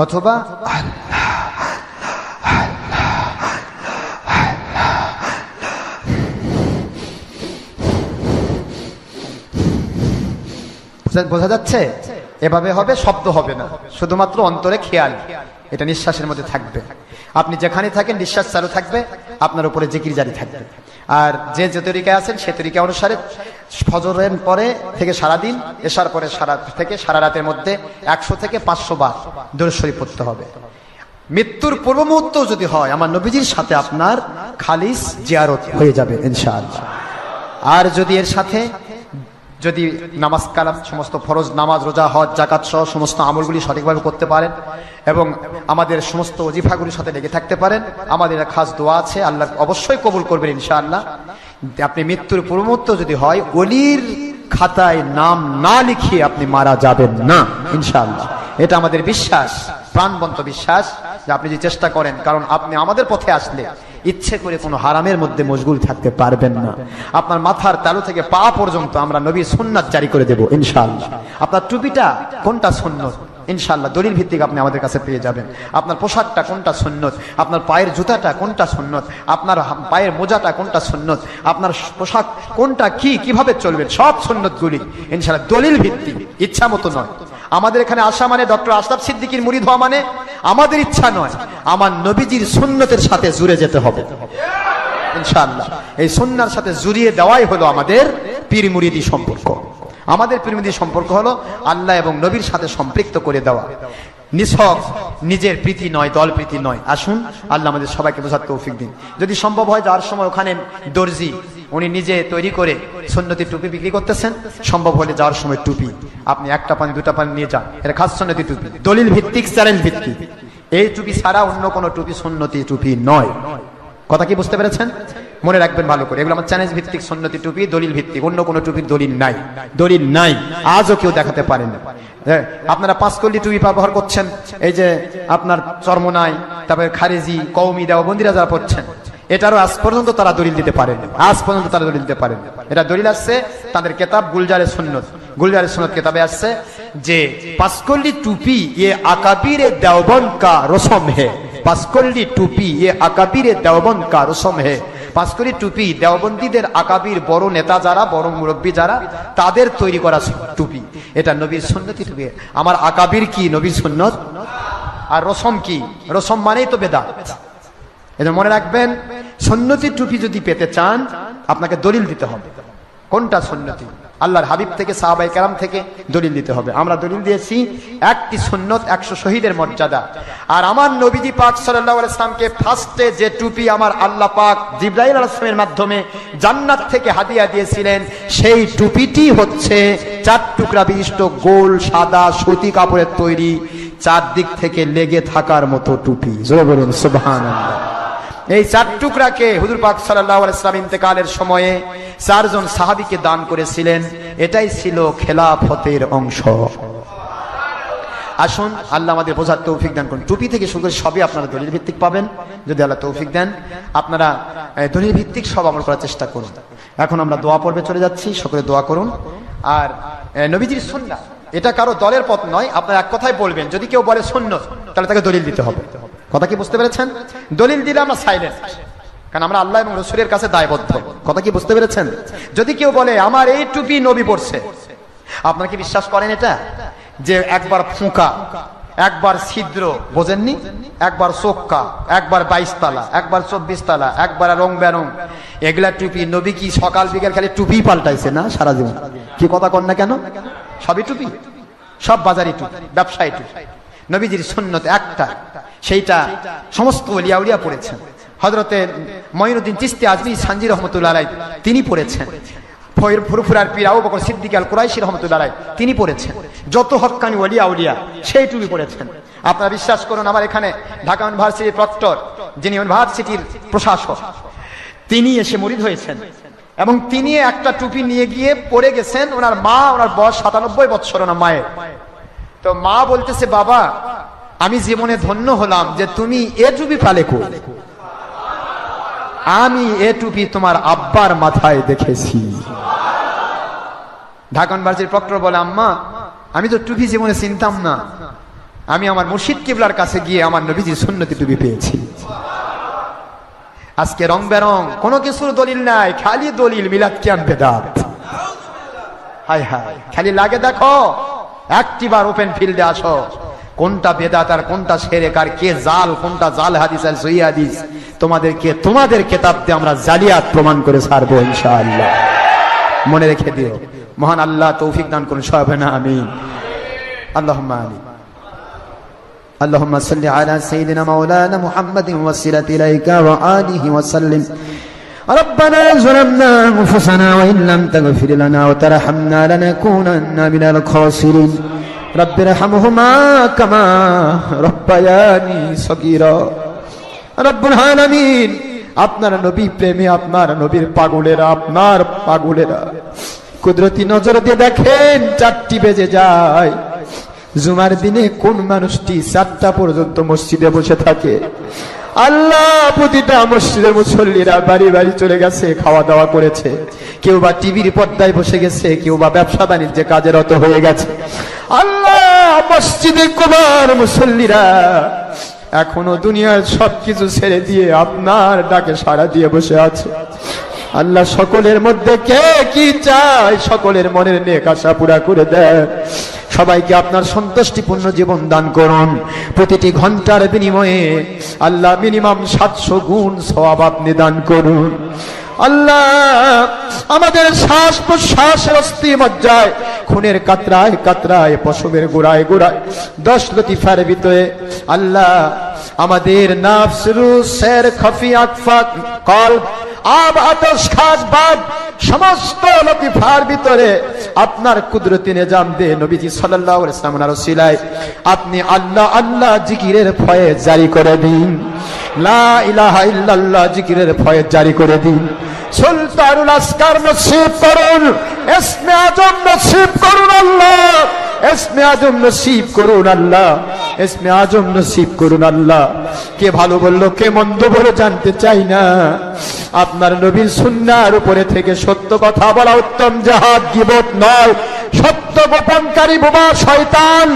অথবা বোঝা যাচ্ছে? এভাবে হবে, শব্দ হবে না, শুধুমাত্র অন্তরে খেয়াল, এটা নিঃশ্বাসের মধ্যে থাকবে। আপনি যেখানে থাকেন নিঃশ্বাস চালু থাকবে, আপনার উপরে জিকির জারি থাকবে। আর যে তরিকায় আছেন সে তরিকা অনুসারে ফজরের পরে থেকে সারাদিন, এশার পরে সারা রাতের মধ্যে 100 থেকে 500 বার দরুদ শরীফ পড়তে হবে। মৃত্যুর পূর্ব মুহূর্ত যদি হয়, আমার নবীজির সাথে আপনার খালিস জিয়ারত হয়ে যাবে ইনশাআল্লাহ। আর যদি এর সাথে যদি নামাজ কালাম, সমস্ত ফরজ নামাজ, রোজা, হজ, যাকাত সহ সমস্ত আমলগুলি সঠিকভাবে করতে পারেন এবং আমাদের সমস্ত ওজিফাগুলির সাথে লেগে থাকতে পারেন, আমাদের একটা খাস দোয়া আছে, আল্লাহ অবশ্যই কবুল করবেন ইনশাআল্লাহ। আপনি মৃত্যুর পূর্ব মুহূর্ত যদি হয়, ওলির খাতায় নাম না লিখিয়ে আপনি মারা যাবেন না ইনশাআল্লাহ। এটা আমাদের বিশ্বাস, প্রাণবন্ত বিশ্বাস, যে আপনি যে চেষ্টা করেন, কারণ আপনি আমাদের পথে আসলে ইচ্ছে করে কোনো হারামের মধ্যে মশগুল থাকতে পারবেন না। আপনার মাথার তালু থেকে পা পর্যন্ত আমরা নবীর সুন্নাত জারি করে দেব ইনশাআল্লাহ। আপনার টুপিটা কোনটা সুন্নত, ইনশাআল্লাহ দলিল ভিত্তিক আপনি আমাদের কাছে পেয়ে যাবেন। আপনার পোশাকটা কোনটা সুন্নত, আপনার পায়ের জুতাটা কোনটা সুন্নত, আপনার পায়ের মোজাটা কোনটা সুন্নত, আপনার পোশাক কোনটা, কিভাবে চলবেন, সব সুন্নতগুলি ইনশাআল্লাহ দলিল ভিত্তিক, ইচ্ছা মতো নয়। আমাদের এখানে আসা মানে ডক্টর আশরাফ সিদ্দিকীর মুরিদ হওয়া মানে আমাদের ইচ্ছা নয়, আমার নবীজির সুন্নতের সাথে জুড়ে যেতে হবে ইনশাআল্লাহ। এই সুন্নাহর সাথে জুড়িয়ে দেওয়াই হলো আমাদের পীর মুরিদি সম্পর্ক। আমাদের পীর মুরিদি সম্পর্ক হলো আল্লাহ এবং নবীর সাথে সম্পৃক্ত করে দেওয়া, নিছক নিজের প্রীতি নয়, দল প্রীতি নয়। আসুন আল্লাহ আমাদের সবাইকে বোঝার তৌফিক দিন। যদি সম্ভব হয়, যাওয়ার সময় ওখানে দর্জি উনি নিজে তৈরি করে সুন্নতি টুপি বিক্রি করতেছেন, সম্ভব হলে যাওয়ার সময় টুপি আপনি 1টা পানি 2টা পানি নিয়ে যান, এটা খাস সুন্নতি টুপি, দলিল ভিত্তিক, চ্যালেঞ্জ ভিত্তিক। এই টুপি ছাড়া অন্য কোনো টুপি সুন্নতি টুপি নয়। কথা কি বুঝতে পেরেছেন? মনে রাখবেন ভালো করে, এগুলো আমার চ্যালেঞ্জ ভিত্তিক সুন্নতি টুপি, দলিল ভিত্তিক, অন্য কোনো টুপির দলিল নাই, দলিল নাই, আজও কেউ দেখাতে পারেন না। আপনারা 5 কলি টুপি ব্যবহার করছেন, এই যে আপনার চরমনাই, তারপরে খারেজি, কওমি, দেওবন্দিরা যারা পড়ছেন, এটারও আজ পর্যন্ত তারা দলিল দিতে পারেন, আজ পর্যন্ত তারা দলিল দিতে পারেন। এটা দলিল আসছে তাদের কেতাব গুলজারে সুন্নত, গুলজারে সুন্নত কেতাবে আসছে যে 5 কলি টুপি ये আকাবিরে দেওবন্দ का रस्म है, 5 কলি টুপি ये আকাবিরে দেওবন্দ का रस्म है। 5 কলি টুপি দেওবন্দীদের আকাবির বড় নেতা যারা, বড় মুরব্বী যারা, তাদের তৈরি করা টুপি, এটা নবীর সুন্নতি টুপি। আমার আকাবির কি? নবীর সুন্নত। আর রসম কি? রসম মানেই তো বেদাত। এটা মনে রাখবেন, সুন্নতি টুপি যদি পেতে চান আপনাকে দলিল দিতে হবে। কোনটা সুন্নতি? আল্লাহর হাবিব থেকে, সাহাবায়ে কেরাম থেকে দলিল দিতে হবে। আমরা দলিল দিয়েছি একটি সুন্নত 100 শহীদের মর্যাদা। আর আমার নবীজি পাক সাল্লাল্লাহু আলাইহি ওয়াসাল্লামকে ফার্স্টে যে টুপি আমার আল্লাহ পাক জিবরাইল আলাইহিস সালামের মাধ্যমে জান্নাত থেকে হাদিয়া দিয়েছিলেন, সেই টুপিটি হচ্ছে 4 টুকরা বিশিষ্ট গোল সাদা সুতি কাপড়ের তৈরি, 4 দিক থেকে লেগে থাকার মতো টুপি। জোরে বলুন সুবহানাল্লাহ। এই 4 টুকরাকে হুজুর পাক সাল্লাল্লাহু আলাইহি ওয়াসাল্লাম ইন্তেকালের সময়ে 4 জন সাহাবীকে দান করেছিলেন। এটাই ছিল খেলাফতের অংশ। আসুন আল্লাহ আমাদের বোঝার তৌফিক দান করুন। টুপি থেকে শুরু করে সবই আপনারা দলিল ভিত্তিক পাবেন, যদি আল্লাহ তৌফিক দেন। আপনারা দলিল ভিত্তিক সব আমল করার চেষ্টা করুন। এখন আমরা দোয়া পর্বে চলে যাচ্ছি, সকলে দোয়া করুন। আর নবীজির সুন্নাহ এটা কারো দলের পথ নয়, আপনারা এক কথাই বলবেন। যদি কেউ বলে সুন্নাত, তাহলে তাকে দলিল দিতে হবে। কথা কি বুঝতে পেরেছেন? দলিল দিলে আমরা সাইলেন্ট, কারণ আমরা আল্লাহ এবং রাসূলের কাছে দায়বদ্ধ। কথা কি বুঝতে পেরেছেন? যদি কেউ বলে আমার এই টুপি নবী পরছে, আপনারা কি বিশ্বাস করেন এটা? যে একবার ফুঁকা, একবার ছিদ্র, বোঝেননি? একবার চোক্কা, একবার 22 তালা, একবার 24 তালা, একবার রং বেরং, এগুলা টুপি। নবী কি সকাল বিকেল খালি টুপি পাল্টাইছে না সারা জীবন? কি কথা কন না কেন? সবই টুপি, সব বাজারি টুপি, ব্যবসায়ী টুপি। নবীজির সুন্নত একটা, সেইটা সমস্ত ওলিয়া উলিয়া পড়েছেন। হযরতে মঈনুদ্দিন চিশতি আজমি সানজি রহমতুল্লাহ আলাইহি তিনি পড়েছেন। ফুরফুরার পীর আবু বকর সিদ্দিক আল কুরাইশি রহমতুল্লাহ আলাইহি তিনি পড়েছেন। যত হক্কানি ওলিয়া উলিয়া সেই টুপি পড়েছেন। আপনারা বিশ্বাস করুন, আমার এখানে ঢাকা ইউনিভার্সিটির প্রক্টর, যিনি ইউনিভার্সিটির প্রশাসক, তিনি এসে মুরিদ হয়েছেন এবং তিনি একটা টুপি নিয়ে গিয়ে পরে গেছেন। ওনার মা, ওনার বয়স 97 বছর ওনার মায়ের। তো মা বলতেছে, বাবা আমি জীবনে ধন্য হলাম যে তুমি এ টুপি পালে কো, আমি এ টুপি তোমার আব্বার মাথায় দেখেছি। ঢাকা ইউনিভার্সিটির প্রক্টর বলে, আম্মা আমি তো টুপি জীবনে চিনতাম না, আমি আমার মুর্শিদ কিবলার কাছে গিয়ে আমার নবীজির সুন্নতি টুপি পেয়েছি। আজকে রং বেরং কোনো কিছুর দলিল নাই, খালি দলিল মিলাদ কিয়াম বেদাত। হায় হায়, খালি লাগে দেখো, একটিবার ওপেন ফিল্ডে আসো, কোনটা বেদাত আর কোনটা শিরক আর কে জাল, কোনটা জাল হাদিস আর সহিহ হাদিস, তোমাদের কিতাব দিয়ে আমরা জালিয়াত প্রমাণ করে ছাড়বো ইনশাআল্লাহ। মনে রেখে দিও, মহান আল্লাহ তৌফিক দান করুন সবাই না, আমিন। আল্লাহুম্মা আমিন। اللهم صل على سيدنا مولانا محمد وسيلة إليك وآله وسلم. ربنا ظلمنا أنفسنا وإن لم تغفر لنا وترحمنا لنكونن من الخاسرين. رب ارحمهما كما ربياني صغيرا. رب العالمين আপনার নবী প্রেমে, আপনার নবীর পাগলেরা, আপনার পাগলেরা কুদরতি নজর দিয়ে দেখেন 4টি বেজে যায়। জুমার দিনে কোন মানুষটি 4টা পর্যন্ত মসজিদে বসে থাকে? আল্লাহ, প্রতিটা মসজিদের মুসল্লিরা বাড়ি বাড়ি চলে গেছে, খাওয়া দাওয়া করেছে, কেউ বা টিভির পর্দায় বসে গেছে, কেউ বা ব্যবসা বাণিজ্যে কাজে রত হয়ে গেছে। আল্লাহ, মসজিদে কুমার মুসল্লিরা এখনো দুনিয়ার সবকিছু ছেড়ে দিয়ে আপনার ডাকে সাড়া দিয়ে বসে আছে। আল্লাহ, সকলের মধ্যে কে কি চায় সকলের মনের নেক আশা পুরা করে দেন। সবাইকে আপনার সন্তুষ্টিপূর্ণ জীবন দান করুন। প্রতিটি ঘন্টার বিনিময়ে আল্লাহ মিনিমাম 700 গুণ সওয়াব আপনি দান করুন। আল্লাহ, আমাদের শ্বাস প্রশ্বাসের অস্থি মজ্জায়, খুনের কাতরায় কাতরায়, পশমের গোড়ায় গোড়ায়, 10 লতিফার ভিতরে আল্লাহ আমাদের নাফস, রূহ, সের, খফি, আকফা, কলব, আব, আতশ, খাস, বাদ সমস্ত লতিফার ভিতরে আপনার কুদরতি নিজাম দে নবীজি সাল্লাল্লাহু আলাইহি ওয়াসাল্লামের ওসিলায় আপনি আল্লাহ আল্লাহ জিকিরের ফয়েজ জারি করে দিন। লা ইলাহা ইল্লাল্লাহ জিকিরের ফয়েজ জারি করে দিন। সুলতানুল আসকার নসিব করুন, ইসমে আজম নসিব করুন আল্লাহ, ইসমে আজম নসিব করুন আল্লাহ, ইসমে আজম নসিব করুন আল্লাহ। কে ভালো বললো কে মন্দ বলে জানতে চাই না। আপনার নবীর সুন্নাহর উপরে থেকে সত্য কথা বলা উত্তম জিহাদ, গীবত নয়। সত্য গোপনকারী বোবা শয়তান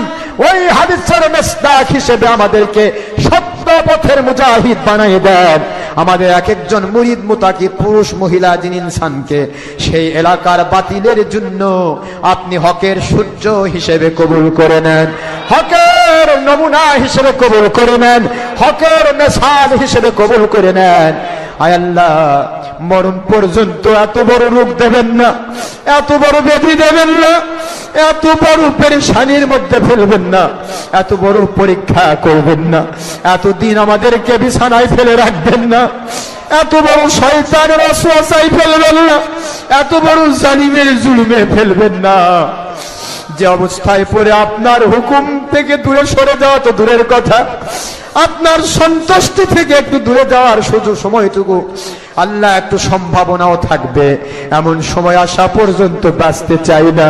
ওই হাদিসের মেসদাক হিসেবে আমাদেরকে সত্য পথের মুজাহিদ বানিয়ে দেন। আমাদের এক একজন মুরিদ মুতাকিদ পুরুষ মহিলা জিন ইনসানকে সেই এলাকার বাতিলের জন্য আপনি হকের সূর্য হিসেবে কবুল করে নেন, হকের নমুনা হিসেবে কবুল করে নেন, হকের মিসাল হিসেবে কবুল করে নেন। আয় আল্লাহ, মরণ পর্যন্ত এত বড় রোগ দেবেন না, এত বড় ব্যাধি দেবেন না, এত বড় পেরেশানির মধ্যে ফেলবেন না, এত বড় পরীক্ষা করবেন না, এতদিন আমাদেরকে বিছানায় ফেলে রাখবেন না, এত বড় শয়তানের ওয়াসওয়াসায় ফেলবেন না, এত বড় জালিমের জুলুমে ফেলবেন না। যে অবস্থায় পড়ে আপনার হুকুম থেকে দূরে সরে যাওয়া তো দূরের কথা, আপনার সন্তুষ্টি থেকে একটু দূরে যাওয়ার সুযোগ সময়টুকু আল্লাহ একটু সম্ভাবনাও থাকবে, এমন সময় আসা পর্যন্ত বাঁচতে চাই না।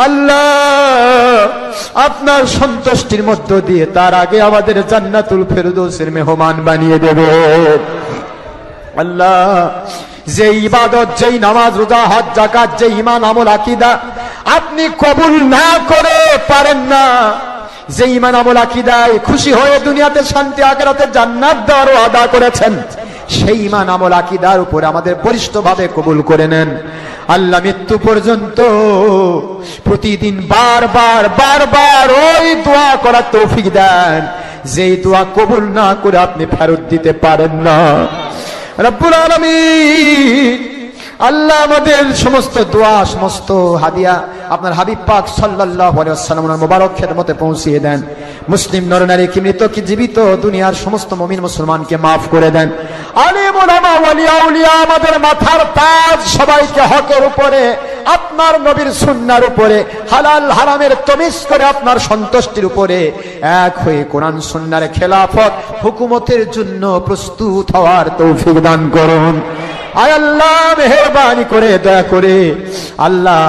আল্লাহ, আপনার সন্তুষ্টির মধ্য দিয়ে তার আগে আমাদের জান্নাতুল ফেরদৌসের মেহমান বানিয়ে দেবে। আল্লাহ, যে ইবাদত, যেই নামাজ, রোজা, হজ, যাকাত, যে ঈমান, আমল, আকীদা আপনি কবুল না করে পারেন না, যে ঈমান আমল আকীদায় খুশি হয়ে দুনিয়াতে শান্তি আখিরাতে জান্নাত দেওয়ার ওয়াদা করেছেন, সেই ঈমান আমল আকীদার উপরে আমাদের বলিষ্ঠভাবে কবুল করে নেন। আল্লাহ মৃত্যু পর্যন্ত প্রতিদিন বারবার ওই দোয়া করার তৌফিক দেন যেই দোয়া কবুল না করে আপনি ফেরত দিতে পারেন না। রব্বুল আলামিন আল্লাহ আমাদের সমস্ত দোয়া সমস্ত হাদিয়া আপনার হাবিব পাক সাল্লাল্লাহু আলাইহি ওয়াসাল্লামের মোবারক খেদমতে পৌঁছিয়ে দেন। মুসলিম নরনারী কি মৃত কি জীবিত দুনিয়ার সমস্ত মুমিন মুসলমানকে মাফ করে দেন। আলিম উলামা ওয়ালি আউলিয়া আমাদের মাথার তাজ সবাইকে হকের উপরে আপনার নবীর সুন্নাহর উপরে হালাল হারামের তমিজ করে আপনার সন্তুষ্টির উপরে এক হয়ে কোরআন সুন্নাহর খেলাফত হুকুমতের জন্য প্রস্তুত হওয়ার তৌফিক দান করুন। আয় আল্লাহ মেহেরবানি করে দয়া করে আল্লাহ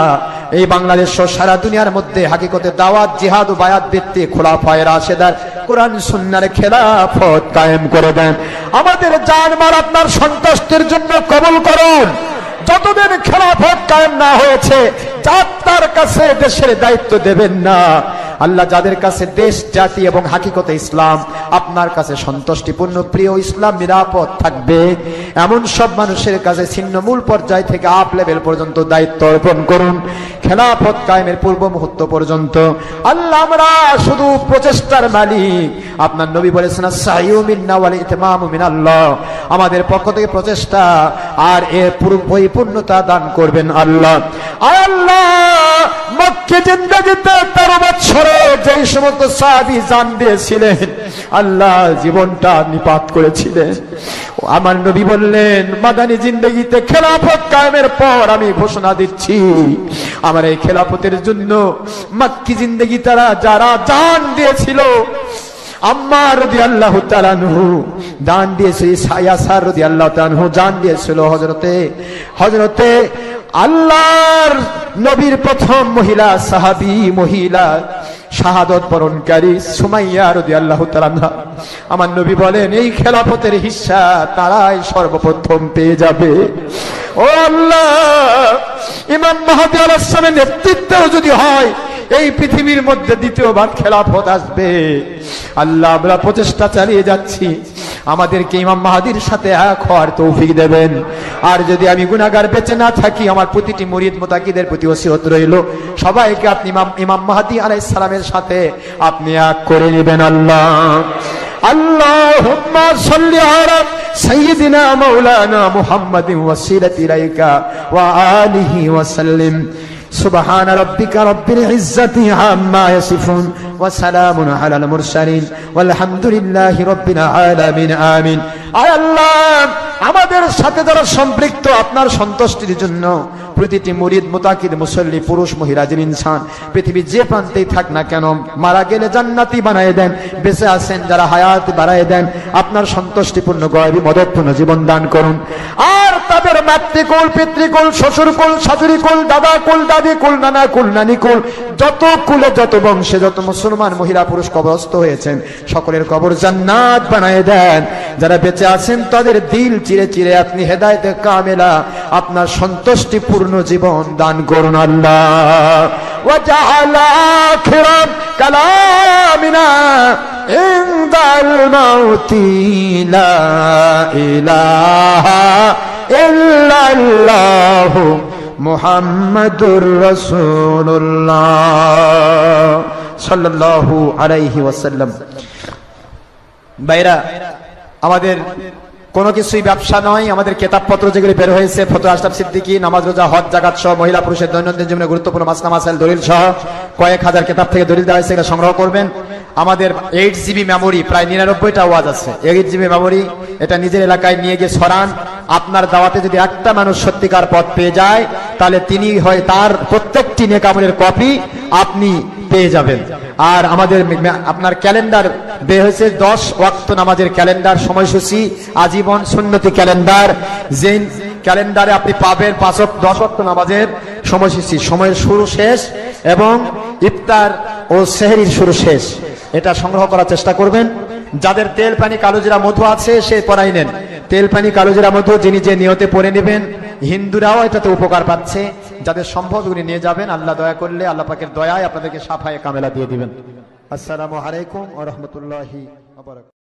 এই বাংলাদেশ সহ সারা দুনিয়ার মধ্যে হাকিকতে দাওয়াত জিহাদ ও বায়াত ভিত্তিক খোলাফায়ে রাশেদার কোরআন সুন্নাহর খেলাফত কায়েম করে দেন। আমাদের জান-মাল আপনার সন্তুষ্টির জন্য কবুল করুন। যতদিন খেলাফত কায়েম না হয়েছে যার কাছে দেশের দায়িত্ব দেবেন না আল্লাহ, যাদের কাছে দেশ জাতি এবং হাকিকতে ইসলাম আপনার কাছে সন্তুষ্টিপূর্ণ প্রিয় ইসলাম নিরাপদ থাকবে এমন সব মানুষের কাছে ছিন্নমূল পর্যায় থেকে আপ লেভেল পর্যন্ত দায়িত্ব অর্পণ করুন খেলাফত কায়েমের পূর্ব মুহূর্ত পর্যন্ত। আল্লাহ আমরা শুধু প্রচেষ্টার মালিক, আপনার নবী বলেছেন সাইয়্যু মিন্না ওয়াল ইতমামু মিনাল্লাহ, আমাদের পক্ষ থেকে প্রচেষ্টা আর এর পরিপূর্ণতা দান করবেন আল্লাহ। আল্লাহ মক্কা জিন্দেগিতে 13 বছরে যেই সমস্ত সাহাবী জান দিয়েছিলেন আল্লাহ জীবনটা নিপাত করেছিলেন, আমার নবী বললেন মাদানী জিন্দেগিতে খেলাফত কায়েমের পর আমি ঘোষণা দিচ্ছি আমার এই খেলাফতের জন্য মক্কি জিন্দেগি তারা যারা জান দিয়েছিল, আম্মার রাদিয়াল্লাহু তাআলা আনহু দান দিয়েছিল, ইয়াসার রাদিয়াল্লাহু তাআলা আনহু জান দিয়েছিল, হযরতে আল্লাহর নবীর প্রথম মহিলা সাহাবী মহিলা শাহাদত বরণকারী সুমাইয়া রাদিয়াল্লাহু তাআলা আনহা, আমার নবী বলেন এই খেলাফতের হিস্সা তারাই সর্বপ্রথম পেয়ে যাবে। ও আল্লাহ, ইমাম মাহদী আলাইহিস সালামের নেতৃত্বেও যদি হয় এই পৃথিবীর মধ্যে দ্বিতীয়বার খেলাফত আসবে। আল্লাহ আমরা প্রচেষ্টা চালিয়ে যাচ্ছি, আমাদেরকে ইমাম মাহদীর সাথে এক হওয়ার তৌফিক দেবেন। আর যদি আমি গুনাহগার বেঁচে না থাকি আমার প্রতিটি মুরিদ মুতাকিদের প্রতি ওসিয়ত রইল সবাইকে আপনি ইমাম মাহদী আলাইহিস সালামের সাথে আপনি এক করে নেবেন। আল্লাহ আল্লাহুম্মা সাল্লি আলা সাইয়্যিদিনা মাওলানা মুহাম্মাদিন ওয়াসিলাতি ইলাইকা ওয়া আলিহি ওয়া সাল্লিম। সুবহান রাব্বিকা রাব্বিল ইজ্জাতি আম্মা ইয়াসিফুন ওয়া সালামুন আলাল মুরসালিন ওয়ালহামদুলিল্লাহি রাব্বিল আলামিন। আমিন। আয় আল্লাহ আমাদের সাথে যারা সম্পৃক্ত আপনার সন্তুষ্টির জন্য প্রতিটি মুরিদ মুতাকিদ মুসল্লি পুরুষ মহিলা যিনি ইনসান পৃথিবীর যে প্রান্তেই থাক না কেন মারা গেলে জান্নাতি বানায় দেন, বেঁচে আছেন যারা হায়াত বাড়ায় দেন, আপনার সন্তুষ্টিপূর্ণ গয়বী মদতপূর্ণ জীবন দান করুন। আর তাদের মাতৃকুল পিতৃকুল শ্বশুরকুল শাশুড়িকুল দাদাকুল দাদিকুল নানাকুল নানিকুল যত কুলে যত বংশে যত মুসলমান মহিলা পুরুষ কবরস্থ হয়েছেন সকলের কবর জান্নাত বানায় দেন। যারা বেঁচে আছেন তাদের দিল চিরে চিরে আপনি হেদায়েতে কামেলা আপনার সন্তুষ্টিপূর্ণ জীবন দান করুন। আল্লাহ ওয়াজআলা আখিরাত কালামিনা ইনদাল মাউতি লা ইলাহা ইল্লাল্লাহু মুহাম্মাদুর রাসূলুল্লাহ সাল্লাল্লাহু আলাইহি ওয়াসাল্লাম। ভাইরা আমাদের কোনো কিছুই ব্যবসা নয়, আমাদের কিতাবপত্র যেগুলি বের হয়েছে ফতোয়া আশরাফ সিদ্দিকী নামাজ রোজা হজ জাকাত সহ মহিলা পুরুষের দৈনন্দিন জীবনে গুরুত্বপূর্ণ মাসলা মাসাইল দলিল সহ কয়েক হাজার কিতাব থেকে দলিল দেওয়া হয়েছে, এগুলো সংগ্রহ করবেন। আমাদের 8 জিবি মেমোরি প্রায় 99টা ওয়াজ আছে, 8 জিবি মেমোরি এটা নিজের এলাকায় নিয়ে গিয়ে ছড়ান। আপনার দাওয়াতে যদি একটা মানুষ সত্যিকার পথ পেয়ে যায় তাহলে তিনি হয় তার প্রত্যেকটি নেক আমলের কপি আপনি পেয়ে যাবেন। আর আমাদের আপনার ক্যালেন্ডার বের হয়েছে 10 ওয়াক্ত নামাজের ক্যালেন্ডার সময়সূচি আজীবন সুন্নতি ক্যালেন্ডার, যে ক্যালেন্ডারে আপনি পাবেন 10 ওয়াক্ত নামাজের সময়সূচি, সময়ের শুরু শেষ এবং ইফতার ও সেহরির শুরু শেষ, এটা সংগ্রহ করার চেষ্টা করবেন। যাদের তেল পানি কালোজিরা মধু আছে সে পড়াই নেন, তেল পানি কালোজিরা মধু যিনি যে নিয়তে পড়ে নেবেন, হিন্দুরাও এটাতে উপকার পাচ্ছে। যাদের সম্ভব উনি নিয়ে যাবেন, আল্লাহ দয়া করলে আল্লাহ পাকের দয়ায় আপনাদেরকে সাফায়ে কামেলা দিয়ে দিবেন। আসসালামু আলাইকুম ওয়া রাহমাতুল্লাহি ওয়া বারাকাতুহু।